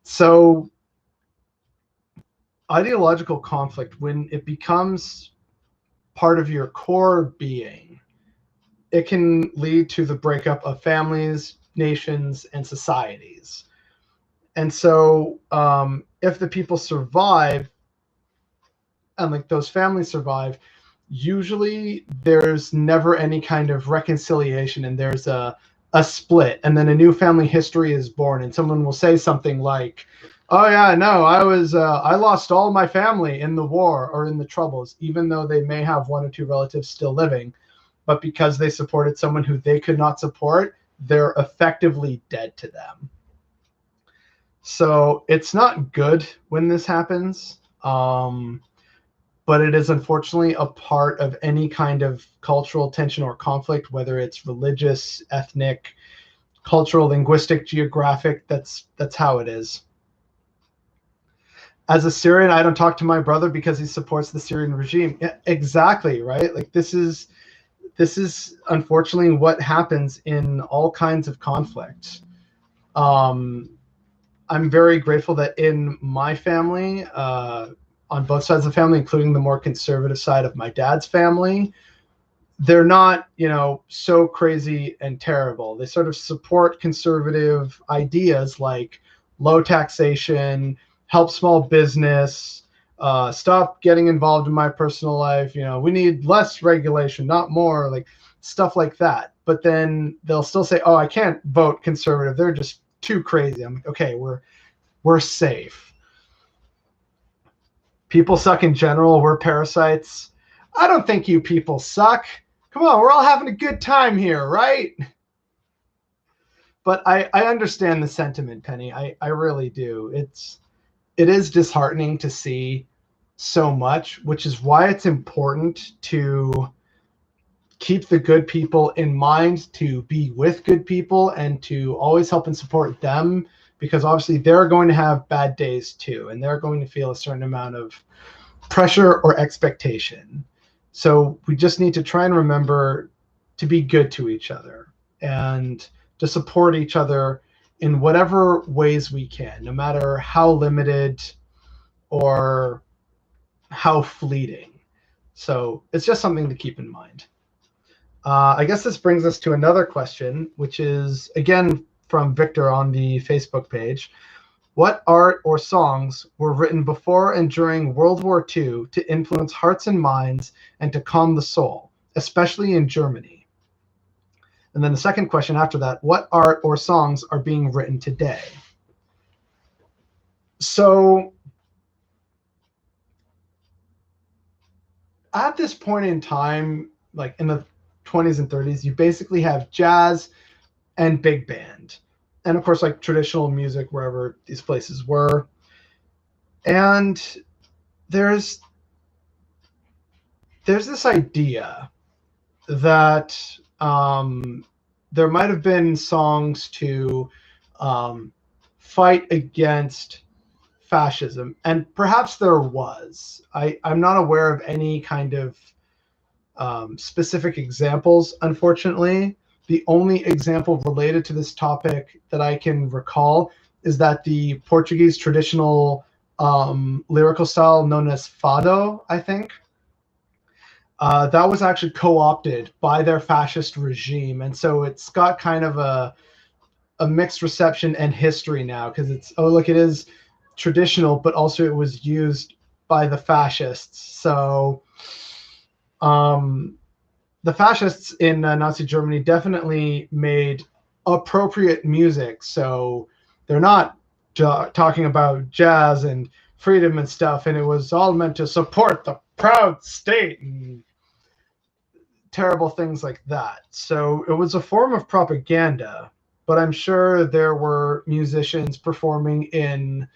So ideological conflict, when it becomes part of your core being, it can lead to the breakup of families, nations, and societies. And so if the people survive, and like those families survive, usually there's never any kind of reconciliation, and there's a split, and then a new family history is born, and someone will say something like, oh yeah, no, I lost all my family in the war or in the troubles, even though they may have one or two relatives still living, but because they supported someone who they could not support, they're effectively dead to them. So it's not good when this happens, but it is unfortunately a part of any kind of cultural tension or conflict, whether it's religious, ethnic, cultural, linguistic, geographic. That's how it is. As a Syrian, I don't talk to my brother because he supports the Syrian regime. Yeah, exactly, right? Like this is unfortunately what happens in all kinds of conflict. I'm very grateful that in my family, on both sides of the family, including the more conservative side of my dad's family, they're not, you know, so crazy and terrible. They sort of support conservative ideas like low taxation, help small business, stop getting involved in my personal life. You know, we need less regulation, not more, like stuff like that. But then they'll still say, oh, I can't vote conservative. They're just too crazy. I'm like, okay, we're safe. People suck in general. We're parasites. I don't think you people suck. Come on, we're all having a good time here, right? But I understand the sentiment, Penny. I really do. It is disheartening to see so much, which is why it's important to keep the good people in mind, to be with good people, and to always help and support them, because obviously they're going to have bad days too, and they're going to feel a certain amount of pressure or expectation. So we just need to try and remember to be good to each other and to support each other in whatever ways we can, no matter how limited or how fleeting. So it's just something to keep in mind. I guess this brings us to another question, which is, again, from Victor on the Facebook page. What art or songs were written before and during World War II to influence hearts and minds and to calm the soul, especially in Germany? And then the second question after that, what art or songs are being written today? So at this point in time, like in the 20s and 30s, you basically have jazz and big band, and of course like traditional music wherever these places were. And there's this idea that there might have been songs to fight against fascism, and perhaps there was. I'm not aware of any kind of specific examples, unfortunately. The only example related to this topic that I can recall is that the Portuguese traditional lyrical style known as fado, I think. That was actually co-opted by their fascist regime, and so it's got kind of a mixed reception and history now, because it's, oh look, it is traditional, but also it was used by the fascists. So the fascists in Nazi Germany definitely made appropriate music. So they're not talking about jazz and freedom and stuff, and it was all meant to support the proud state and terrible things like that. So it was a form of propaganda, but I'm sure there were musicians performing in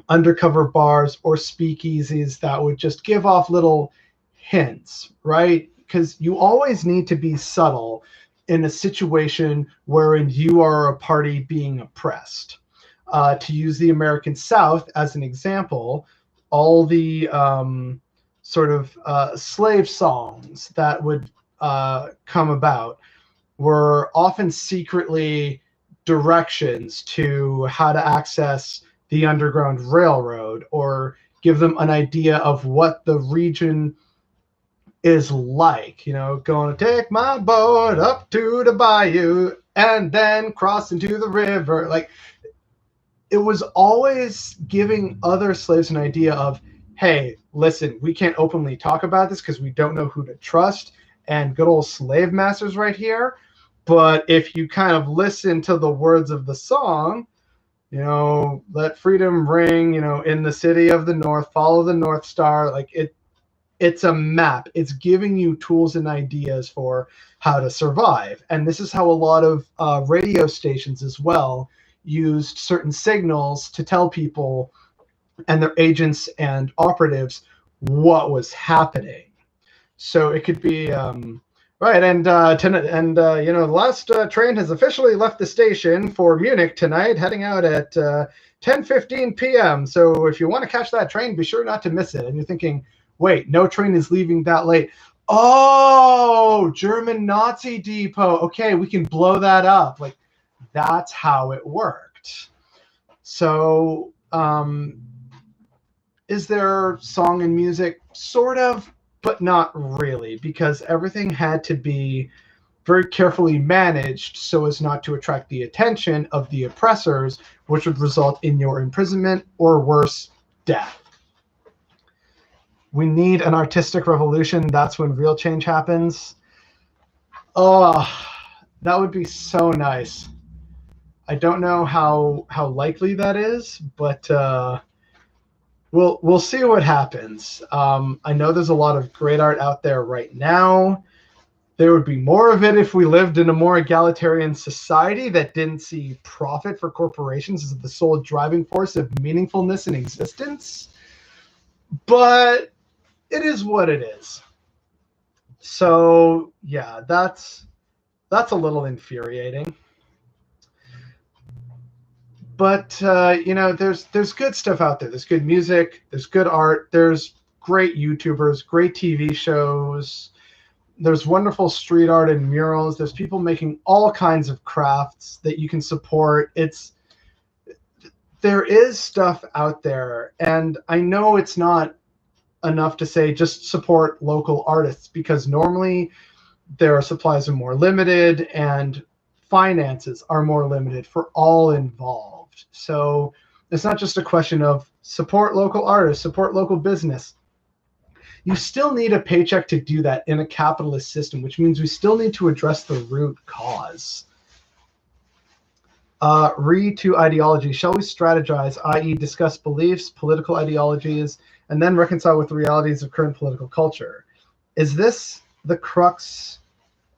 undercover bars or speakeasies that would just give off little hints, right? Because you always need to be subtle in a situation wherein you are a party being oppressed. To use the American South as an example, all the sort of slave songs that would come about were often secretly directions to how to access the Underground Railroad, or give them an idea of what the region is like. You know, gonna take my boat up to the bayou and then cross into the river. Like, it was always giving other slaves an idea of, hey, listen, we can't openly talk about this because we don't know who to trust, and good old slave masters right here. But if you kind of listen to the words of the song, you know, let freedom ring, you know, in the city of the North, follow the North Star. Like, it's a map. It's giving you tools and ideas for how to survive. And this is how a lot of radio stations as well used certain signals to tell people and their agents and operatives what was happening. So it could be right, and you know, the last train has officially left the station for Munich tonight, heading out at 10:15 p.m. So if you want to catch that train, be sure not to miss it. And you're thinking, wait, no train is leaving that late. Oh, German Nazi depot. Okay, we can blow that up. Like, that's how it worked. So is there song and music? Sort of, but not really, because everything had to be very carefully managed so as not to attract the attention of the oppressors, which would result in your imprisonment or worse, death. We need an artistic revolution. That's when real change happens. Oh, that would be so nice. I don't know how likely that is, but we'll see what happens. I know there's a lot of great art out there right now. There would be more of it if we lived in a more egalitarian society that didn't see profit for corporations as the sole driving force of meaningfulness in existence. But it is what it is. So yeah, that's a little infuriating. But you know, there's good stuff out there. There's good music. There's good art. There's great YouTubers, great TV shows. There's wonderful street art and murals. There's people making all kinds of crafts that you can support. There is stuff out there, and I know it's not enough to say just support local artists, because normally their supplies are more limited and finances are more limited for all involved. So it's not just a question of support local artists, support local business. You still need a paycheck to do that in a capitalist system, which means we still need to address the root cause. To ideology. Shall we strategize, i.e. discuss beliefs, political ideologies, and then reconcile with the realities of current political culture? Is this the crux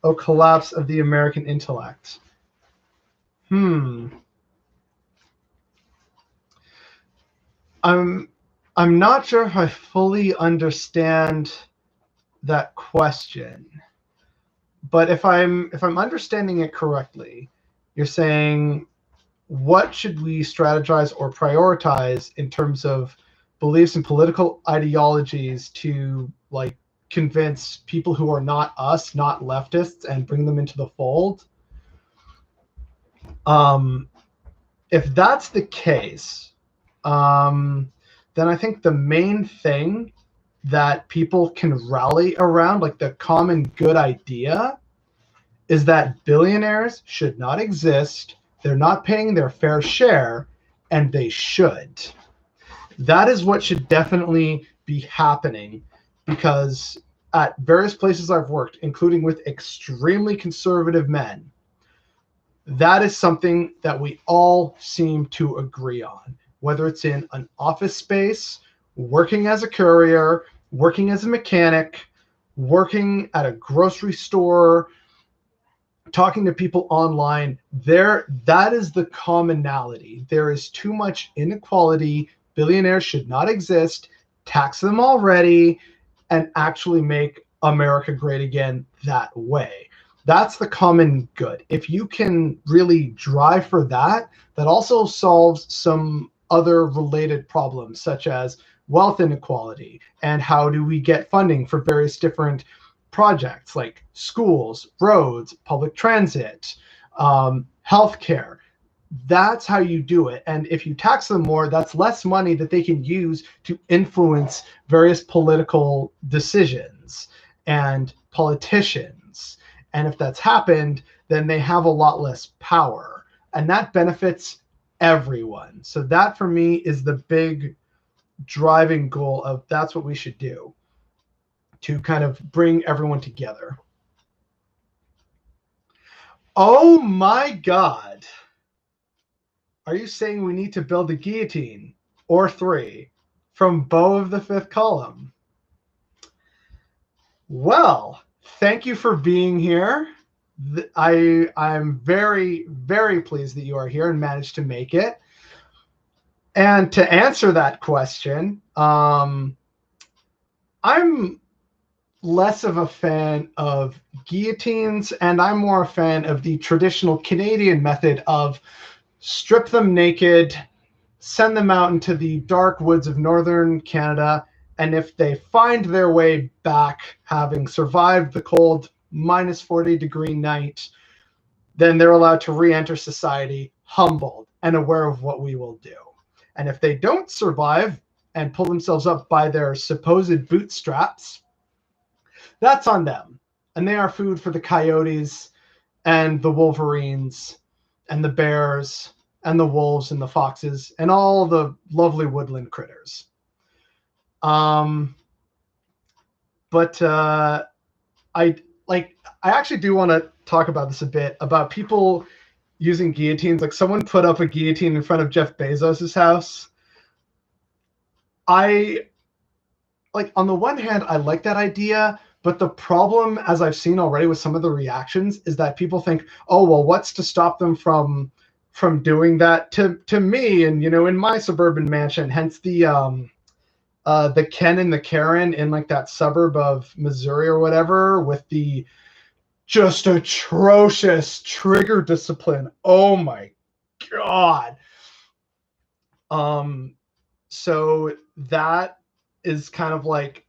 or collapse of the American intellect? I'm not sure if I fully understand that question, but if I'm understanding it correctly, you're saying, what should we strategize or prioritize in terms of beliefs and political ideologies to, like, convince people who are not us, not leftists, and bring them into the fold? If that's the case, then I think the main thing that people can rally around, like the common good idea, is that billionaires should not exist. They're not paying their fair share, and they should. That is what should definitely be happening, because at various places I've worked, including with extremely conservative men, that is something that we all seem to agree on, whether it's in an office space, working as a courier, working as a mechanic, working at a grocery store, talking to people online. That is the commonality. There is too much inequality. Billionaires should not exist. Tax them already and actually make America great again that way. That's the common good. If you can really drive for that, that also solves some other related problems, such as wealth inequality and how do we get funding for various different projects like schools, roads, public transit, healthcare. That's how you do it. And if you tax them more, that's less money that they can use to influence various political decisions and politicians. And if that's happened, then they have a lot less power. And that benefits everyone. So that for me is the big driving goal of that's what we should do to kind of bring everyone together. Oh my God. Are you saying we need to build a guillotine or 3 from Beau of the Fifth Column? Well, thank you for being here. I'm very, very pleased that you are here and managed to make it. And to answer that question, I'm less of a fan of guillotines, and I'm more a fan of the traditional Canadian method of strip them naked, send them out into the dark woods of northern Canada, and if they find their way back, having survived the cold minus 40-degree night, then they're allowed to re-enter society humbled and aware of what we will do. And if they don't survive and pull themselves up by their supposed bootstraps, that's on them. And they are food for the coyotes and the wolverines and the bears and the wolves and the foxes and all the lovely woodland critters. But I actually do want to talk about this a bit, about people using guillotines. Like, someone put up a guillotine in front of Jeff Bezos's house. On the one hand, I like that idea, but the problem, as I've seen already with some of the reactions, is that people think, oh, well, what's to stop them from doing that to me and, in my suburban mansion, hence the Ken and the Karen in like that suburb of Missouri or whatever, with the just atrocious trigger discipline. Oh my God. So that is kind of like,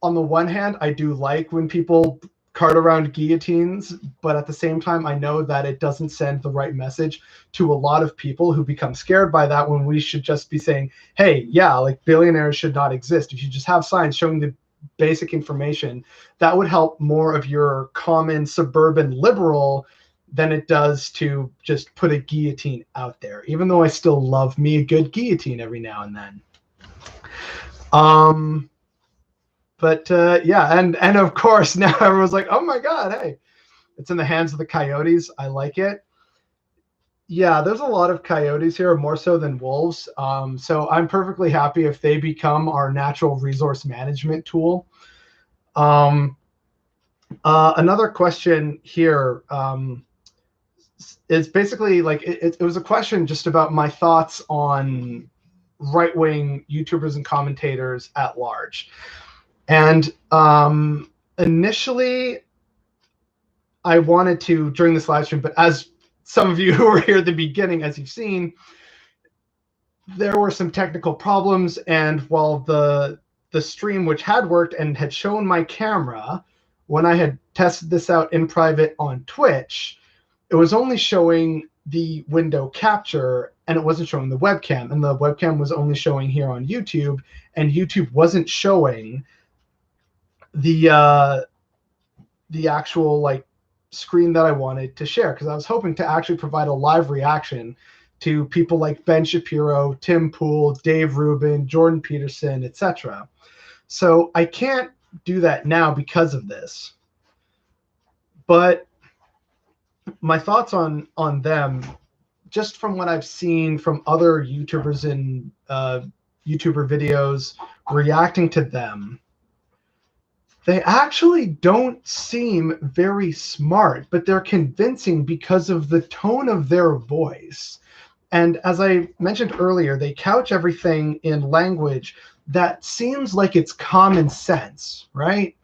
on the one hand, I do like when people cart around guillotines, but at the same time, I know that it doesn't send the right message to a lot of people who become scared by that, when we should just be saying, hey, yeah, like, billionaires should not exist. If you just have signs showing the basic information, that would help more of your common suburban liberal than it does to just put a guillotine out there, even though I still love me a good guillotine every now and then. Yeah, and of course now everyone's like, oh my God, hey, it's in the hands of the coyotes. I like it. Yeah, there's a lot of coyotes here, more so than wolves. So I'm perfectly happy if they become our natural resource management tool. Another question here is basically like, it was a question just about my thoughts on right-wing YouTubers and commentators at large. And initially, I wanted to, during this live stream, but as some of you who were here at the beginning, as you've seen, there were some technical problems. And while the stream, which had worked and had shown my camera, when I had tested this out in private on Twitch, it was only showing the window capture and it wasn't showing the webcam, and the webcam was only showing here on YouTube, and YouTube wasn't showing the actual like screen that I wanted to share, because I was hoping to actually provide a live reaction to people like Ben Shapiro, Tim Pool, Dave Rubin, Jordan Peterson, etc. So I can't do that now because of this. But my thoughts on them, just from what I've seen from other YouTubers and YouTuber videos reacting to them, they actually don't seem very smart, but they're convincing because of the tone of their voice. And as I mentioned earlier, they couch everything in language that seems like it's common sense, right?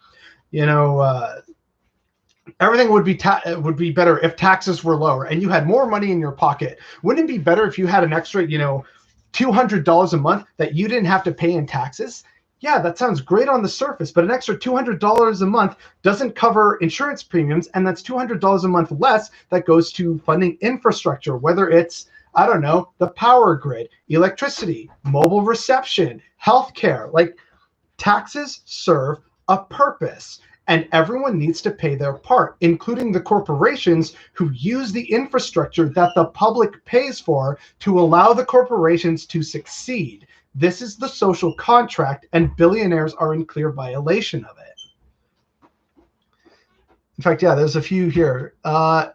You know, everything would be better if taxes were lower and you had more money in your pocket. Wouldn't it be better if you had an extra, $200 a month that you didn't have to pay in taxes? Yeah, that sounds great on the surface, but an extra $200 a month doesn't cover insurance premiums, and that's $200 a month less that goes to funding infrastructure, whether it's, I don't know, the power grid, electricity, mobile reception, healthcare. Like, taxes serve a purpose, and everyone needs to pay their part, including the corporations who use the infrastructure that the public pays for to allow the corporations to succeed. This is the social contract, and billionaires are in clear violation of it. In fact, yeah, there's a few here.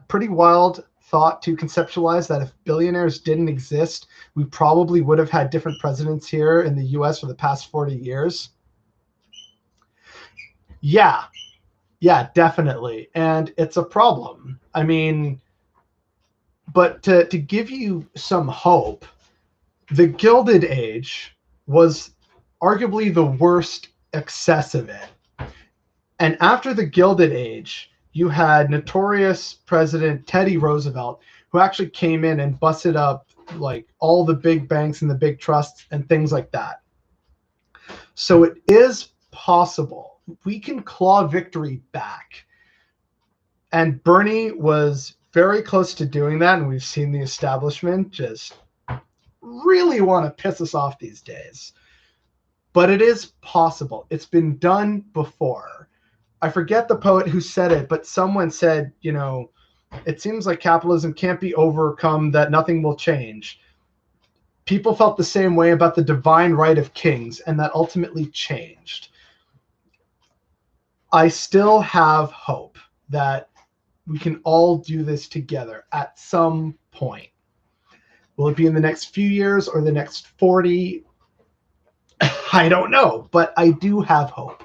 Pretty wild thought to conceptualize that if billionaires didn't exist, we probably would have had different presidents here in the US for the past 40 years. Yeah, definitely. And it's a problem. I mean, but to give you some hope, the Gilded Age was arguably the worst excess of it. And after the Gilded Age, you had notorious President Teddy Roosevelt, who actually came in and busted up like all the big banks and the big trusts and things like that. So it is possible. We can claw victory back. And Bernie was very close to doing that, and we've seen the establishment just really want to piss us off these days. But it is possible. It's been done before. I forget the poet who said it, but someone said, it seems like capitalism can't be overcome, that nothing will change. People felt the same way about the divine right of kings, and that ultimately changed. I still have hope that we can all do this together at some point. Will it be in the next few years or the next 40? I don't know, but I do have hope.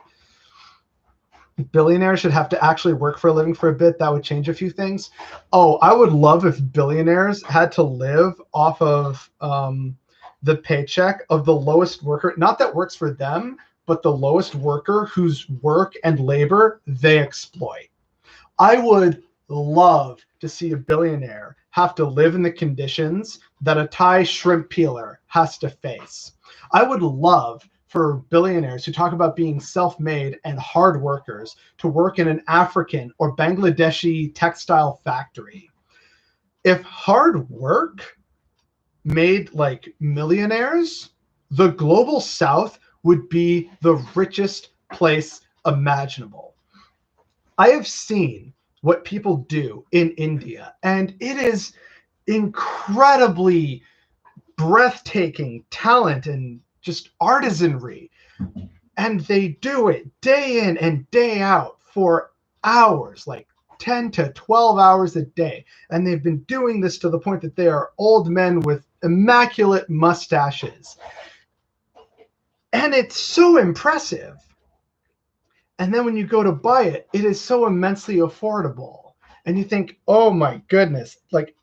Billionaires should have to actually work for a living for a bit. That would change a few things. Oh, I would love if billionaires had to live off of the paycheck of the lowest worker, not that works for them, but the lowest worker whose work and labor they exploit. I would love to see a billionaire have to live in the conditions that a Thai shrimp peeler has to face. I would love for billionaires who talk about being self-made and hard workers to work in an African or Bangladeshi textile factory. If hard work made like millionaires, the global South would be the richest place imaginable. I have seen what people do in India, and it is incredibly breathtaking talent and just artisanry. And they do it day in and day out for hours, like 10 to 12 hours a day. And they've been doing this to the point that they are old men with immaculate mustaches. And it's so impressive. And then when you go to buy it, it is so immensely affordable. And you think, oh my goodness, like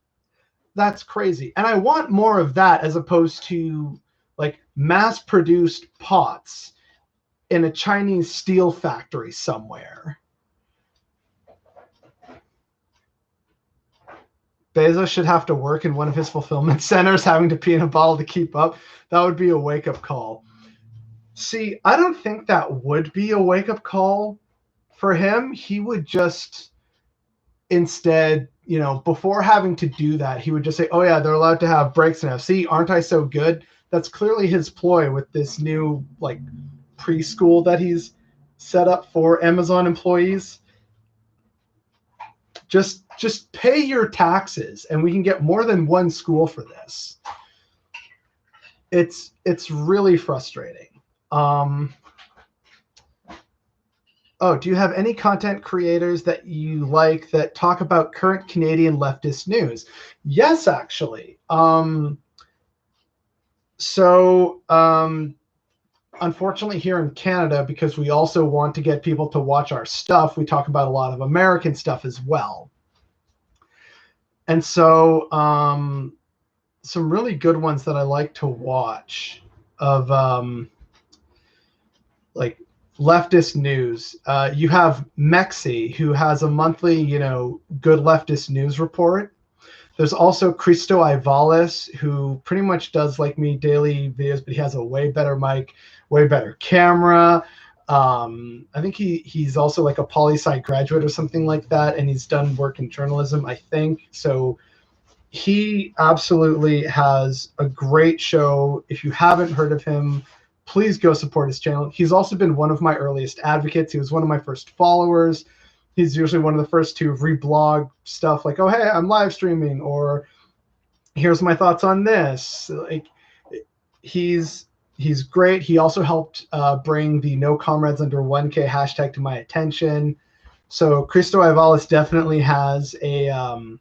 that's crazy. And I want more of that as opposed to like mass-produced pots in a Chinese steel factory somewhere. Bezos should have to work in one of his fulfillment centers, having to pee in a bottle to keep up. That would be a wake-up call. See, I don't think that would be a wake-up call for him. He would just instead you know, before having to do that, he would just say, oh yeah, they're allowed to have breaks now. See, aren't I so good? That's clearly his ploy with this new like preschool that he's set up for Amazon employees. Just pay your taxes and we can get more than one school for this. It's really frustrating. Oh, do you have any content creators that you like that talk about current Canadian leftist news? Yes, actually. Unfortunately here in Canada, because we also want to get people to watch our stuff, we talk about a lot of American stuff as well. And so some really good ones that I like to watch of like leftist news. You have Mexi, who has a monthly, you know, good leftist news report. There's also Cristo Ivalis, who pretty much does like me daily videos, but he has a way better mic, way better camera. I think he's also like a poli-sci graduate or something like that, and he's done work in journalism, I think. So he absolutely has a great show. If you haven't heard of him, please go support his channel. He's also been one of my earliest advocates. He was one of my first followers. He's usually one of the first to reblog stuff like, oh, hey, I'm live streaming, or here's my thoughts on this. Like, he's great. He also helped bring the No Comrades Under 1K hashtag to my attention. So Cristo Ivalis definitely has a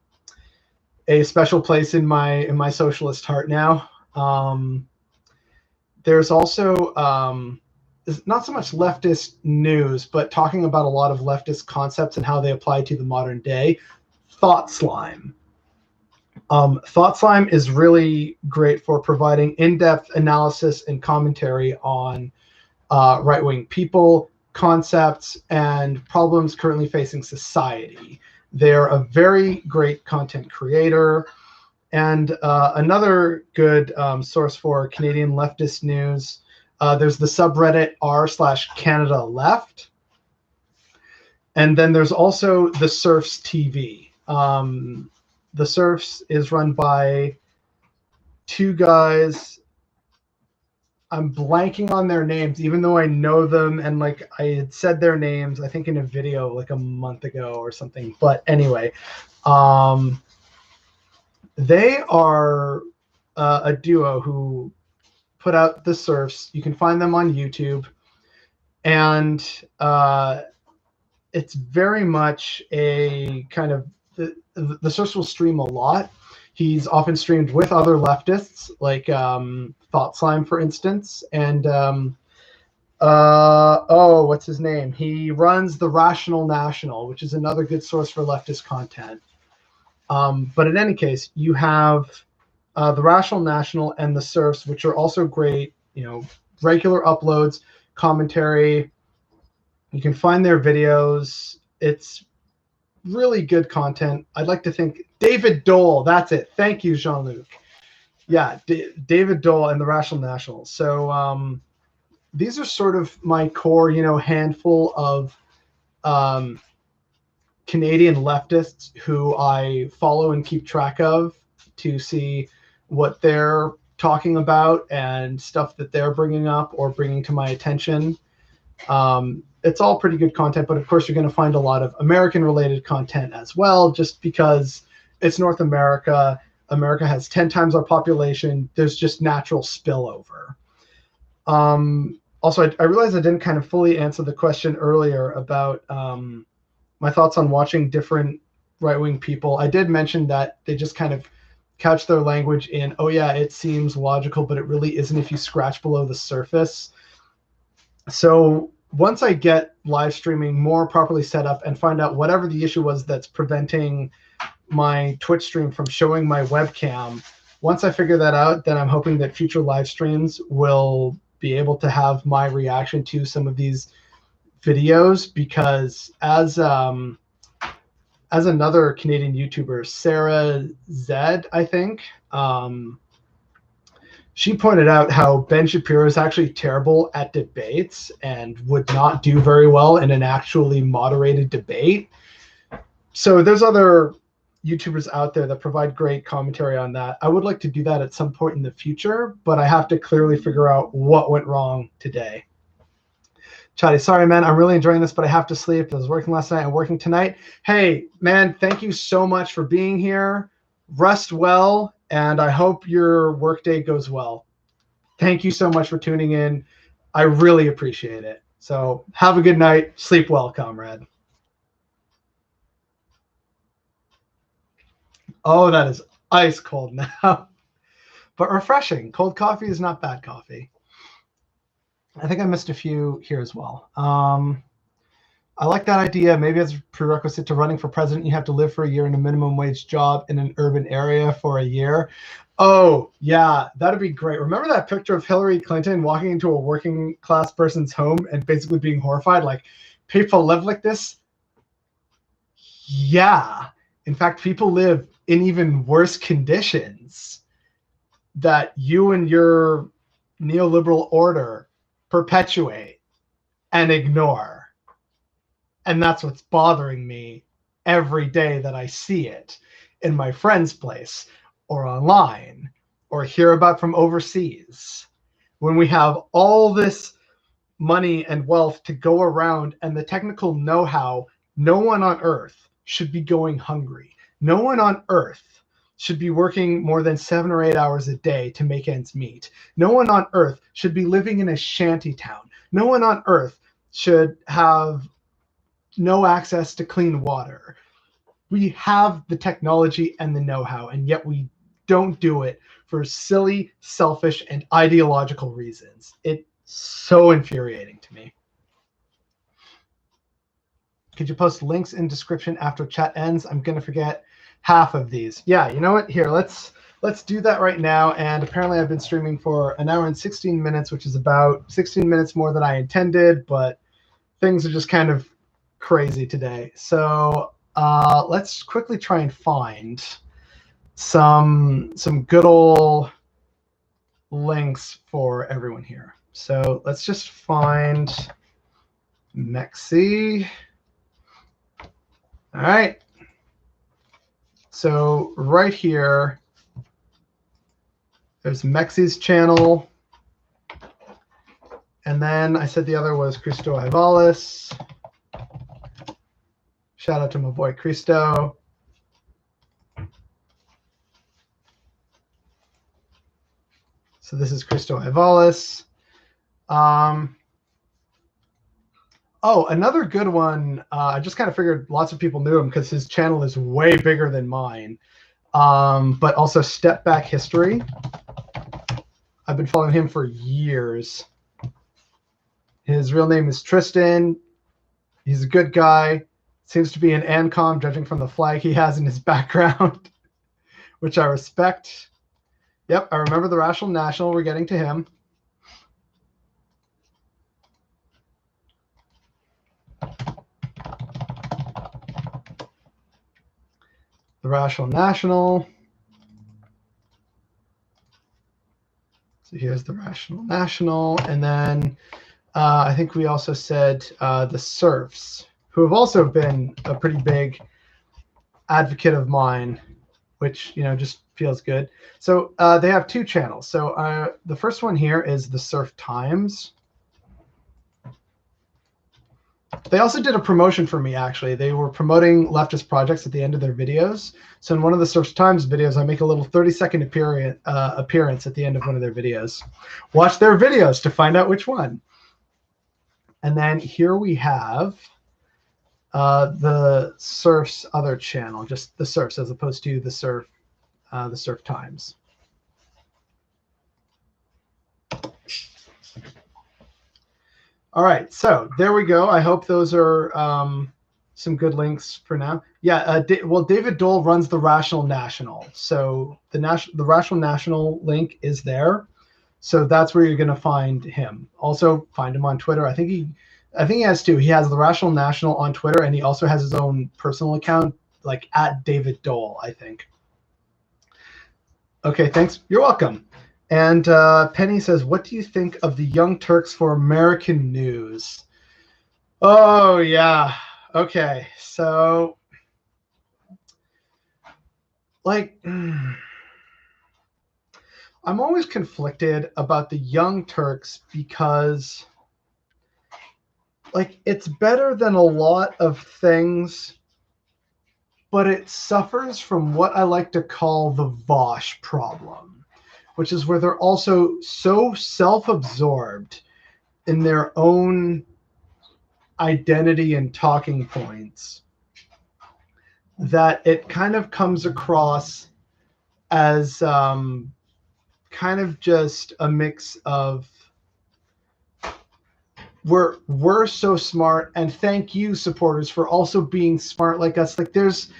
special place in my socialist heart now. There's also not so much leftist news, but talking about a lot of leftist concepts and how they apply to the modern day. Thought Slime. Thought Slime is really great for providing in-depth analysis and commentary on right-wing people, concepts, and problems currently facing society. They're a very great content creator. And another good source for Canadian leftist news, there's the subreddit r/Canada Left. And then there's also the Surfs TV. The Surfs is run by two guys. I'm blanking on their names, even though I know them. And like I had said their names, I think in a video like a month ago or something. But anyway, they are a duo who put out the Surfs. You can find them on YouTube. And it's very much a kind of, the Surfs will stream a lot. He's often streamed with other leftists, like Thought Slime, for instance. And what's his name? He runs the Rational National, which is another good source for leftist content. But in any case, you have the Rational National and the Surfs, which are also great, you know, regular uploads, commentary. You can find their videos. It's really good content. I'd like to think David Dole, that's it. Thank you, Jean-Luc. Yeah, David Dole and the Rational National. So these are sort of my core, you know, handful of Canadian leftists who I follow and keep track of to see what they're talking about and stuff that they're bringing up or bringing to my attention. It's all pretty good content, but of course you're going to find a lot of American-related content as well, just because it's North America. America has 10 times our population. There's just natural spillover. Also, I realized I didn't kind of fully answer the question earlier about my thoughts on watching different right-wing people. I did mention that they just kind of couch their language in, oh yeah, it seems logical, but it really isn't if you scratch below the surface. So once I get live streaming more properly set up and find out whatever the issue was that's preventing my Twitch stream from showing my webcam, once I figure that out, then I'm hoping that future live streams will be able to have my reaction to some of these videos, because as another Canadian YouTuber, Sarah Zed, I think, she pointed out how Ben Shapiro is actually terrible at debates and would not do very well in an actually moderated debate. So there's other YouTubers out there that provide great commentary on that. I would like to do that at some point in the future, but I have to clearly figure out what went wrong today. Chatty, sorry, man. I'm really enjoying this, but I have to sleep. I was working last night and working tonight. Hey, man, thank you so much for being here. Rest well, and I hope your workday goes well. Thank you so much for tuning in. I really appreciate it. So have a good night. Sleep well, comrade. Oh, that is ice cold now, but refreshing. Cold coffee is not bad coffee. I think I missed a few here as well. I like that idea. Maybe as a prerequisite to running for president, you have to live for a year in a minimum wage job in an urban area for a year. Oh, yeah, that'd be great. Remember that picture of Hillary Clinton walking into a working class person's home and basically being horrified, like, people live like this? Yeah. In fact, people live in even worse conditions that you and your neoliberal order perpetuate and ignore. And that's what's bothering me every day that I see it in my friend's place or online or hear about from overseas. When we have all this money and wealth to go around and the technical know-how, no one on earth should be going hungry. No one on earth should be working more than 7 or 8 hours a day to make ends meet. No one on earth should be living in a shanty town. No one on earth should have no access to clean water. We have the technology and the know-how, and yet we don't do it for silly, selfish, and ideological reasons. It's so infuriating to me. Could you post links in description after chat ends? I'm going to forget half of these. Yeah, you know what? Here, let's do that right now. And apparently I've been streaming for 1 hour and 16 minutes, which is about 16 minutes more than I intended, but things are just kind of crazy today. So let's quickly try and find some good old links for everyone here. So let's just find Mexi. All right. So right here, there's Mexi's channel. And then I said the other was Cristo Ivalis. Shout out to my boy Cristo. So this is Cristo Ivalis. Oh, another good one. I just kind of figured lots of people knew him because his channel is way bigger than mine. But also Step Back History. I've been following him for years. His real name is Tristan. He's a good guy. Seems to be an ANCOM, judging from the flag he has in his background, which I respect. Yep, I remember the Rational National. We're getting to him. The Rational National. So here's the Rational National. And then I think we also said the Serfs, who have also been a pretty big advocate of mine, which, you know, just feels good. So they have 2 channels. So the first one here is the Surf Times. They also did a promotion for me, actually. They were promoting leftist projects at the end of their videos. So in one of the Surf Times videos, I make a little 30-second appearance at the end of one of their videos. Watch their videos to find out which one. And then here we have the Surf's other channel, just the Surf's as opposed to the Surf Times. All right, so there we go. I hope those are some good links for now. Yeah, well, David Dole runs the Rational National, so the Rational National link is there. So that's where you're going to find him. Also, find him on Twitter. I think he has 2. He has the Rational National on Twitter, and he also has his own personal account, like at David Dole, I think. Okay, thanks. You're welcome. And Penny says, what do you think of the Young Turks for American News? Oh, yeah. Okay, so like, I'm always conflicted about the Young Turks because, like, it's better than a lot of things, but it suffers from what I like to call the Vosh problem, which is where they're also so self-absorbed in their own identity and talking points that it kind of comes across as kind of just a mix of we're so smart, and thank you supporters for also being smart like us. Like there's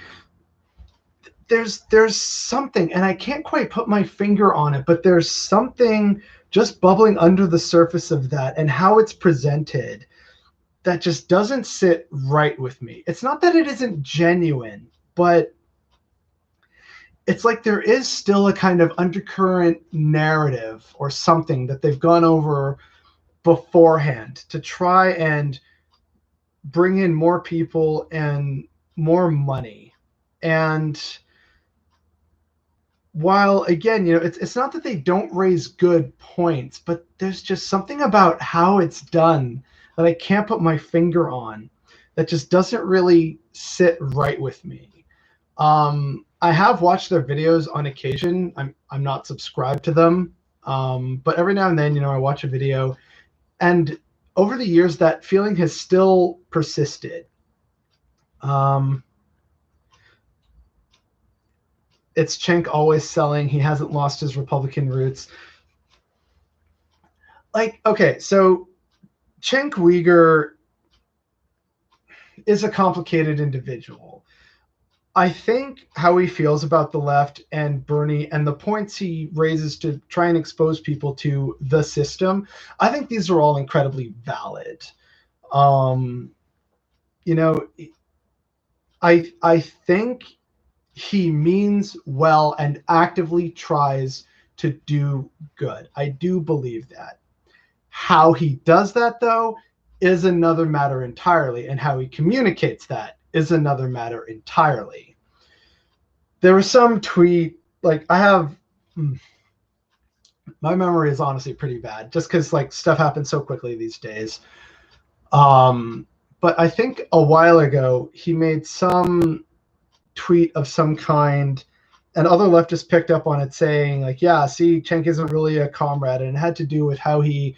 something, and I can't quite put my finger on it, but there's something just bubbling under the surface of that and how it's presented that just doesn't sit right with me. It's not that it isn't genuine, but it's like there is still a kind of undercurrent narrative or something that they've gone over beforehand to try and bring in more people and more money. And while again, it's not that they don't raise good points, but there's just something about how it's done that I can't put my finger on that just doesn't really sit right with me. I have watched their videos on occasion. I'm not subscribed to them, but every now and then, I watch a video, and over the years, that feeling has still persisted. It's Cenk always selling. He hasn't lost his Republican roots. Like, okay, so Cenk Uyghur is a complicated individual. I think how he feels about the left and Bernie and the points he raises to try and expose people to the system, I think these are all incredibly valid. I think he means well and actively tries to do good. I do believe that. How he does that, though, is another matter entirely, and how he communicates that is another matter entirely. There was some tweet, like my memory is honestly pretty bad, just because like stuff happens so quickly these days. But I think a while ago he made some tweet of some kind, and other leftists picked up on it saying like, yeah, see, Cenk isn't really a comrade, and it had to do with how he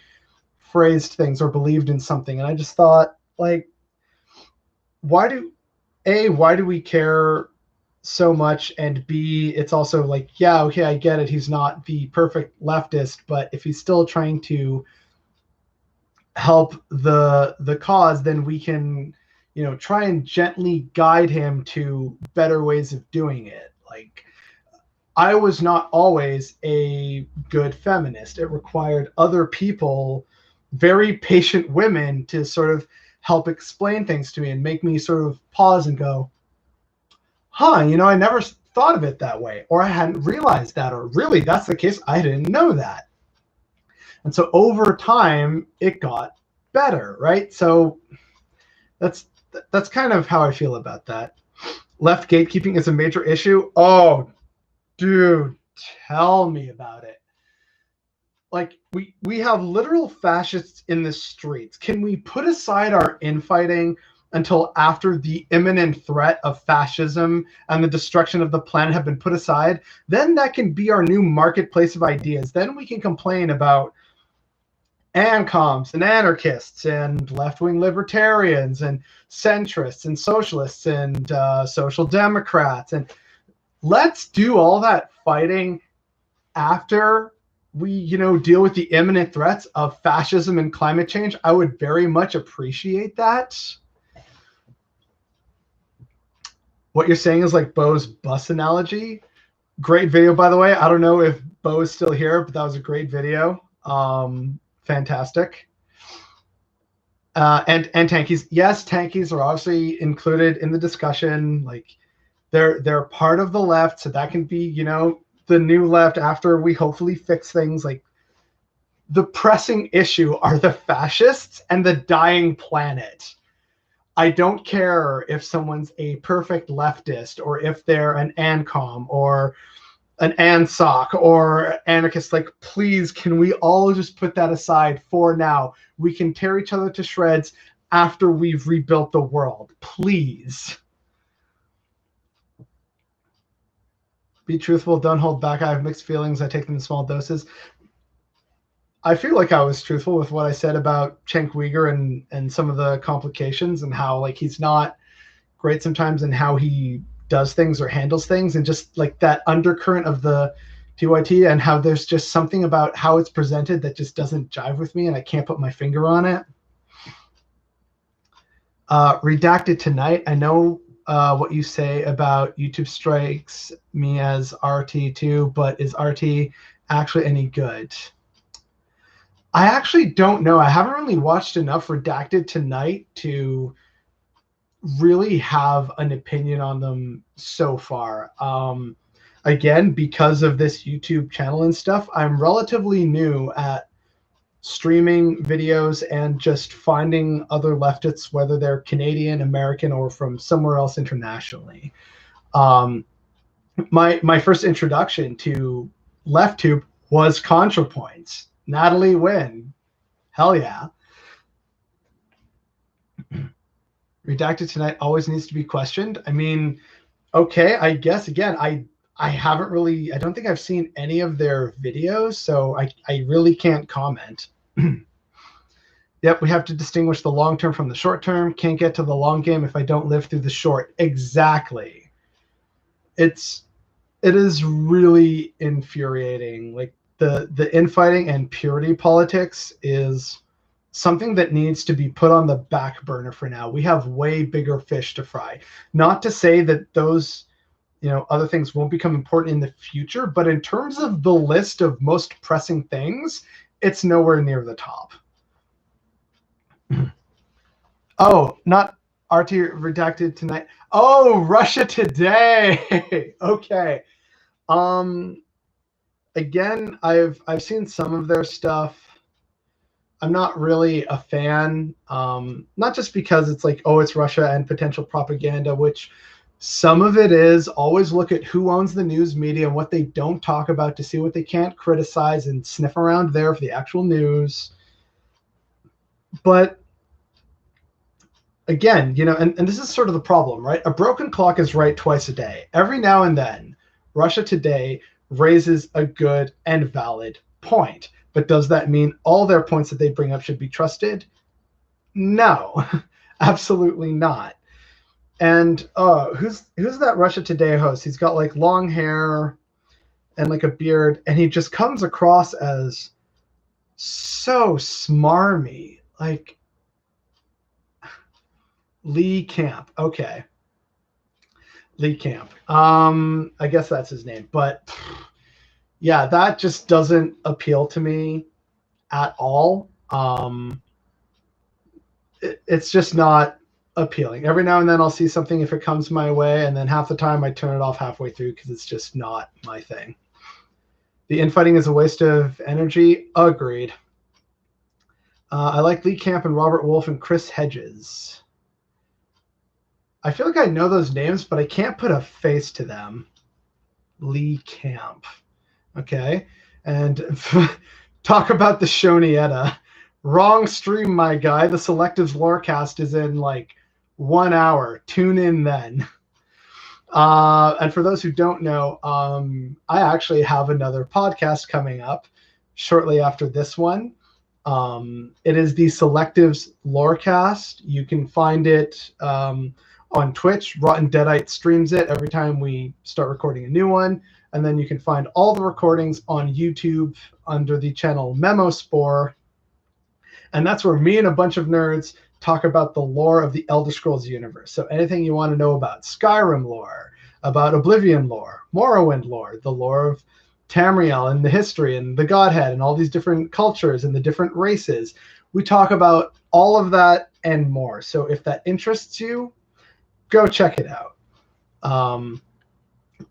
phrased things or believed in something. And I just thought, like, why do we care so much? And B, it's also like, yeah, okay, I get it, he's not the perfect leftist, but if he's still trying to help the cause, then we can try and gently guide him to better ways of doing it. Like, I was not always a good feminist. It required other people, very patient women, to sort of help explain things to me and make me sort of pause and go, I never thought of it that way, or I hadn't realized that, or really that's the case, I didn't know that. And so over time it got better, right? So that's kind of how I feel about that. Left gatekeeping is a major issue. Oh, dude, tell me about it. Like, we have literal fascists in the streets. Can we put aside our infighting until after the imminent threat of fascism and the destruction of the planet have been put aside? Then that can be our new marketplace of ideas. Then we can complain about ANCOMs and anarchists and left-wing libertarians and centrists and socialists and social democrats. And let's do all that fighting after we, deal with the imminent threats of fascism and climate change. I would very much appreciate that. What you're saying is like Bo's bus analogy. Great video, by the way. I don't know if Bo is still here, but that was a great video. Fantastic. And tankies. Yes, tankies are obviously included in the discussion. Like, they're part of the left, so that can be, the new left after we hopefully fix things. Like, the pressing issue are the fascists and the dying planet. I don't care if someone's a perfect leftist or if they're an ANCOM or an ANSOC or anarchist. Like, please, can we all just put that aside for now? We can tear each other to shreds after we've rebuilt the world. Please. Be truthful. Don't hold back. I have mixed feelings. I take them in small doses. I feel like I was truthful with what I said about Cenk Uyghur and some of the complications and how, like, he's not great sometimes in how he does things or handles things, and just like that undercurrent of the TYT and how there's just something about how it's presented that just doesn't jive with me and I can't put my finger on it. Redacted tonight. I know what you say about YouTube strikes me as RT too, but is RT actually any good? I actually don't know. I haven't really watched enough Redacted tonight to really have an opinion on them so far. Again, because of this YouTube channel and stuff, I'm relatively new at streaming videos and just finding other leftists, whether they're Canadian, American, or from somewhere else internationally. My first introduction to LeftTube was ContraPoints. Natalie Wynn. Hell yeah. Redacted tonight always needs to be questioned. I mean, okay, I guess, again, I haven't really, I don't think I've seen any of their videos, so I really can't comment. Yep, we have to distinguish the long term from the short term. Can't get to the long game if I don't live through the short. Exactly. It is really infuriating. Like, the infighting and purity politics is something that needs to be put on the back burner for now. We have way bigger fish to fry. Not to say that those, other things won't become important in the future, but in terms of the list of most pressing things, it's nowhere near the top. Oh, not RT Redacted tonight. Oh, Russia Today. Okay. Again, I've seen some of their stuff. I'm not really a fan, not just because it's like, oh, it's Russia and potential propaganda, which some of it is. Always look at who owns the news media and what they don't talk about to see what they can't criticize and sniff around there for the actual news. But again, and this is sort of the problem, right? A broken clock is right twice a day. Every now and then, Russia Today raises a good and valid point. But does that mean all their points that they bring up should be trusted? No, absolutely not. And who's that Russia Today host? He's got like long hair and like a beard, and he just comes across as so smarmy. Like Lee Camp. Okay. Lee Camp. I guess that's his name. But yeah, that just doesn't appeal to me at all. It's just not appealing. Every now and then I'll see something if it comes my way, and then half the time I turn it off halfway through because it's just not my thing. The infighting is a waste of energy. Agreed. I like Lee Camp and Robert Wolf and Chris Hedges. I feel like I know those names, but I can't put a face to them. Lee Camp. Okay. And talk about the Shonietta. Wrong stream, my guy. The Selectives Lorecast is in like 1 hour. Tune in then. And for those who don't know, I actually have another podcast coming up shortly after this one. It is the Selectives Lorecast. You can find it on Twitch. Rotten Deadite streams it every time we start recording a new one. And then you can find all the recordings on YouTube under the channel Memospore. And that's where me and a bunch of nerds talk about the lore of the Elder Scrolls universe. So anything you want to know about Skyrim lore, about Oblivion lore, Morrowind lore, the lore of Tamriel and the history and the Godhead and all these different cultures and the different races. We talk about all of that and more. So if that interests you, go check it out.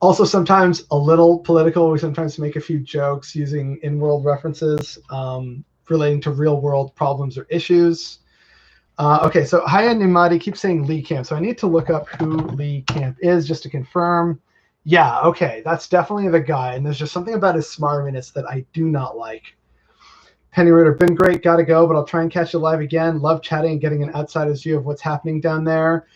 Also, sometimes a little political. We sometimes make a few jokes using in-world references relating to real-world problems or issues. Okay, so Haya Nimadi keeps saying Lee Camp, so I need to look up who Lee Camp is just to confirm. Yeah, okay, that's definitely the guy, and there's just something about his smarminess that I do not like. Penny Ritter, been great, gotta go, but I'll try and catch you live again. Love chatting and getting an outsider's view of what's happening down there.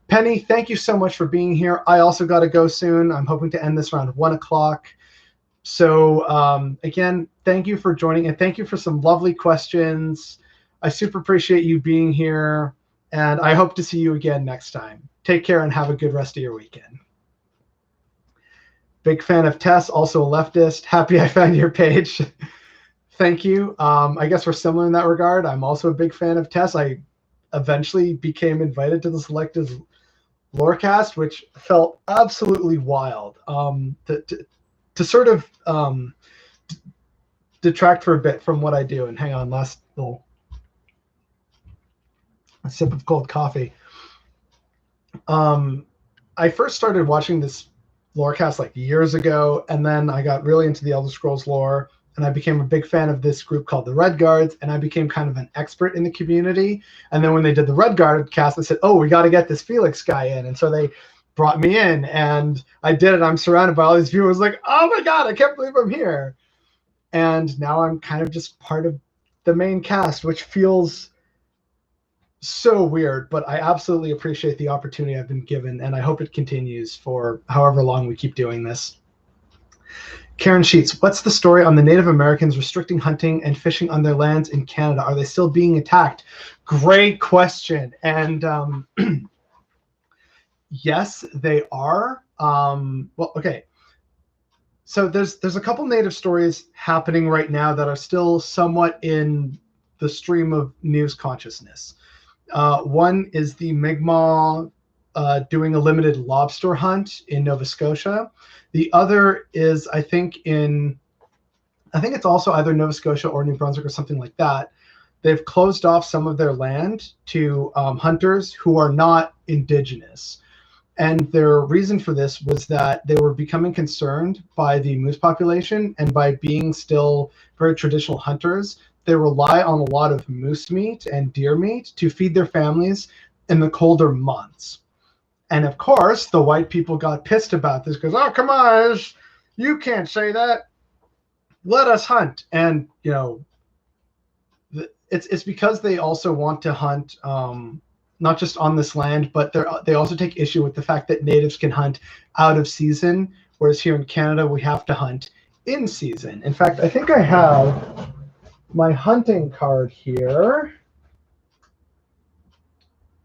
Penny, thank you so much for being here. I also gotta go soon. I'm hoping to end this around 1 o'clock. So again, thank you for joining, and thank you for some lovely questions. I super appreciate you being here, and I hope to see you again next time. Take care and have a good rest of your weekend. Big fan of Tess, also a leftist. Happy I found your page. Thank you. I guess we're similar in that regard. I'm also a big fan of Tess. I eventually became invited to the Selected Lorecast, which felt absolutely wild. To sort of detract for a bit from what I do. And hang on, last little sip of cold coffee. I first started watching this lorecast like years ago, and then I got really into the Elder Scrolls lore, and I became a big fan of this group called the Red Guards, and I became kind of an expert in the community. And then when they did the Red Guard cast, they said, oh, we got to get this Felix guy in. And so they brought me in, and I did it. I'm surrounded by all these viewers like, oh my God, I can't believe I'm here. And now I'm kind of just part of the main cast, which feels so weird, but I absolutely appreciate the opportunity I've been given, and I hope it continues for however long we keep doing this. Karen Sheets, what's the story on the Native Americans restricting hunting and fishing on their lands in Canada? Are they still being attacked? Great question. And yes, they are. Well, okay. So there's a couple Native stories happening right now that are still somewhat in the stream of news consciousness. One is the Mi'kmaq doing a limited lobster hunt in Nova Scotia. The other is, I think it's also either Nova Scotia or New Brunswick or something like that. They've closed off some of their land to hunters who are not Indigenous. And their reason for this was that they were becoming concerned by the moose population, and by being still very traditional hunters, they rely on a lot of moose meat and deer meat to feed their families in the colder months. And of course, the white people got pissed about this because, oh, come on, you can't say that. Let us hunt. And, you know, it's because they also want to hunt not just on this land, but they also take issue with the fact that natives can hunt out of season, whereas here in Canada, we have to hunt in season. In fact, I think I have my hunting card here.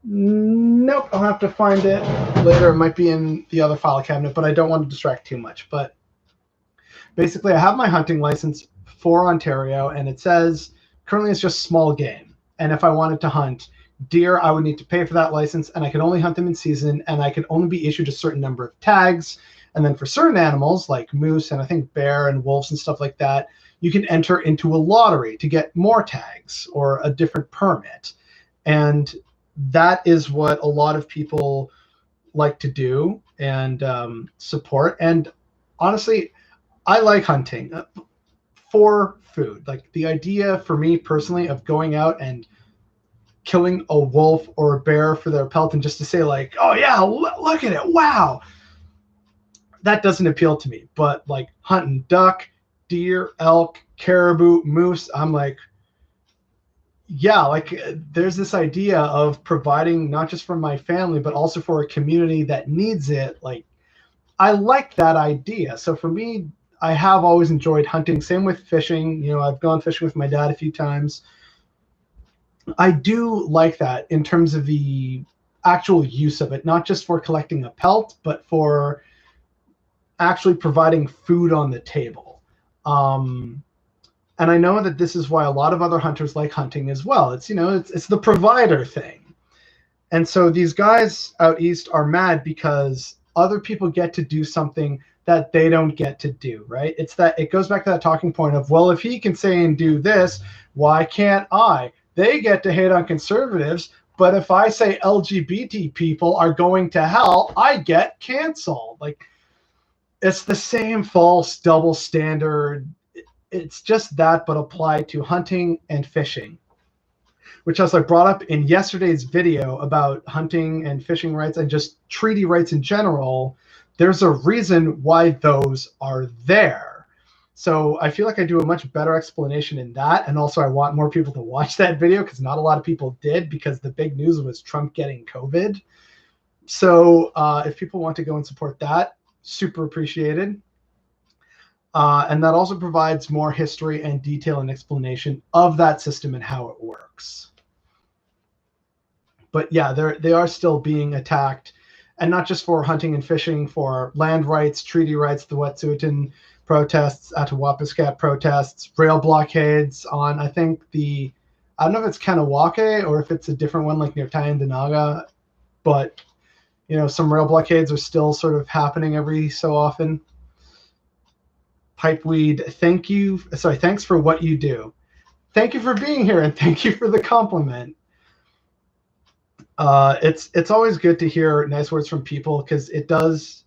Nope, I'll have to find it later. It might be in the other file cabinet, but I don't want to distract too much. But basically, I have my hunting license for Ontario, and it says currently it's just small game. And if I wanted to hunt deer, I would need to pay for that license, and I could only hunt them in season, and I could only be issued a certain number of tags. And then for certain animals like moose and I think bear and wolves and stuff like that, you can enter into a lottery to get more tags or a different permit. And that is what a lot of people like to do and support. And honestly, I like hunting for food. Like the idea for me personally of going out and killing a wolf or a bear for their pelt and just to say like, oh yeah, look at it, wow, that doesn't appeal to me. But like hunting duck, deer, elk, caribou, moose, I'm like, yeah, like there's this idea of providing not just for my family, but also for a community that needs it. Like I like that idea. So for me, I have always enjoyed hunting. Same with fishing. You know, I've gone fishing with my dad a few times. I do like that in terms of the actual use of it, not just for collecting a pelt, but for actually providing food on the table. And I know that this is why a lot of other hunters like hunting as well. It's, you know, it's the provider thing. And so these guys out east are mad because other people get to do something that they don't get to do, right? It's that it goes back to that talking point of, well, if he can say and do this, why can't I? They get to hate on conservatives, but if I say LGBT people are going to hell, I get canceled. Like, it's the same false double standard. It's just that, but applied to hunting and fishing. which, as I brought up in yesterday's video about hunting and fishing rights and just treaty rights in general, there's a reason why those are there. So I feel like I do a much better explanation in that. And also I want more people to watch that video because not a lot of people did, because the big news was Trump getting COVID. So if people want to go and support that, super appreciated. And that also provides more history and detail and explanation of that system and how it works. But yeah, they are still being attacked, and not just for hunting and fishing, for land rights, treaty rights, the Wet'suwet'en protests, Atawapiskat protests, rail blockades on, I think, I don't know if it's Kanawake or if it's a different one like near Tyendinaga, but you know, some rail blockades are still sort of happening every so often. Pipeweed, thanks for what you do. Thank you for being here, and thank you for the compliment. It's always good to hear nice words from people, because it does,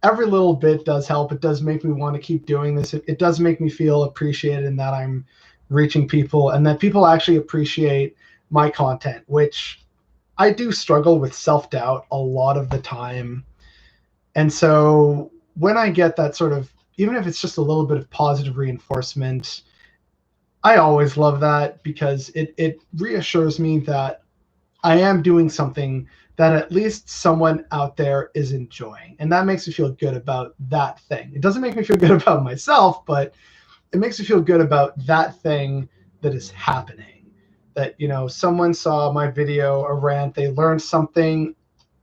every little bit does help. It does make me want to keep doing this. It does make me feel appreciated, and that I'm reaching people, and that people actually appreciate my content, which I do struggle with self-doubt a lot of the time. And so when I get that sort of, even if it's just a little bit of positive reinforcement, I always love that, because it reassures me that I am doing something that at least someone out there is enjoying. And that makes me feel good about that thing. It doesn't make me feel good about myself, but it makes me feel good about that thing that is happening. That, you know, someone saw my video, a rant, they learned something.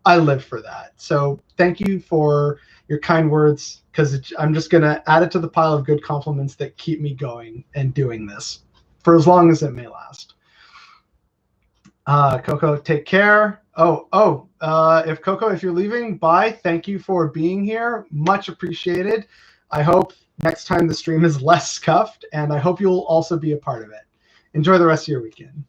I live for that. So thank you for your kind words, because I'm just going to add it to the pile of good compliments that keep me going and doing this for as long as it may last. Coco, take care. If Coco, if you're leaving, bye. Thank you for being here. Much appreciated. I hope next time the stream is less scuffed, and I hope you'll also be a part of it. Enjoy the rest of your weekend.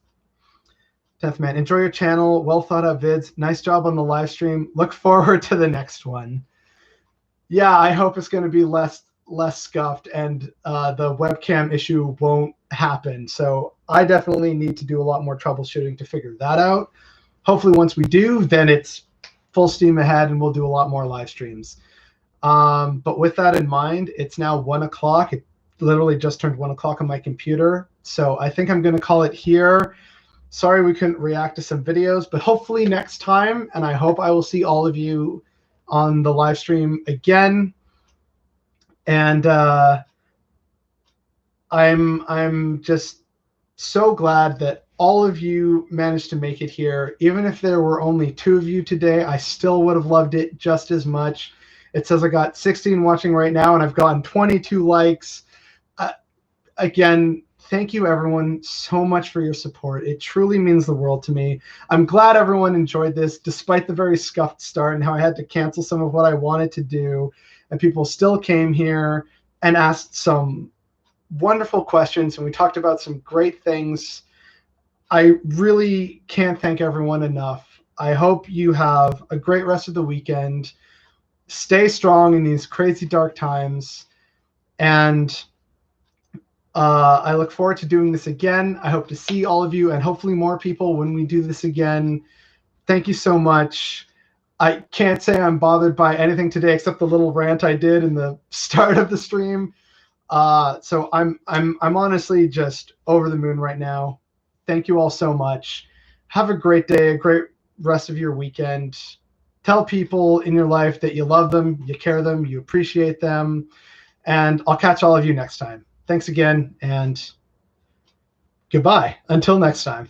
10th Man, enjoy your channel. Well thought out vids. Nice job on the live stream. Look forward to the next one. Yeah, I hope it's going to be less scuffed, and the webcam issue won't happen. So I definitely need to do a lot more troubleshooting to figure that out. Hopefully once we do, then it's full steam ahead and we'll do a lot more live streams. But with that in mind, it's now 1 o'clock. It literally just turned 1 o'clock on my computer. So I think I'm going to call it here. Sorry we couldn't react to some videos, but hopefully next time, and I hope I will see all of you on the live stream again. And I'm just so glad that all of you managed to make it here. Even if there were only 2 of you today, I still would have loved it just as much. It says I got 16 watching right now, and I've gotten 22 likes. Again, thank you everyone so much for your support. It truly means the world to me. I'm glad everyone enjoyed this, despite the very scuffed start and how I had to cancel some of what I wanted to do. And people still came here and asked some wonderful questions, and we talked about some great things. I really can't thank everyone enough. I hope you have a great rest of the weekend. Stay strong in these crazy dark times. And I look forward to doing this again. I hope to see all of you, and hopefully more people when we do this again. Thank you so much. I can't say I'm bothered by anything today except the little rant I did in the start of the stream. So I'm honestly just over the moon right now. Thank you all so much. Have a great day, a great rest of your weekend. Tell people in your life that you love them, you care them, you appreciate them, and I'll catch all of you next time. Thanks again, and goodbye. Until next time.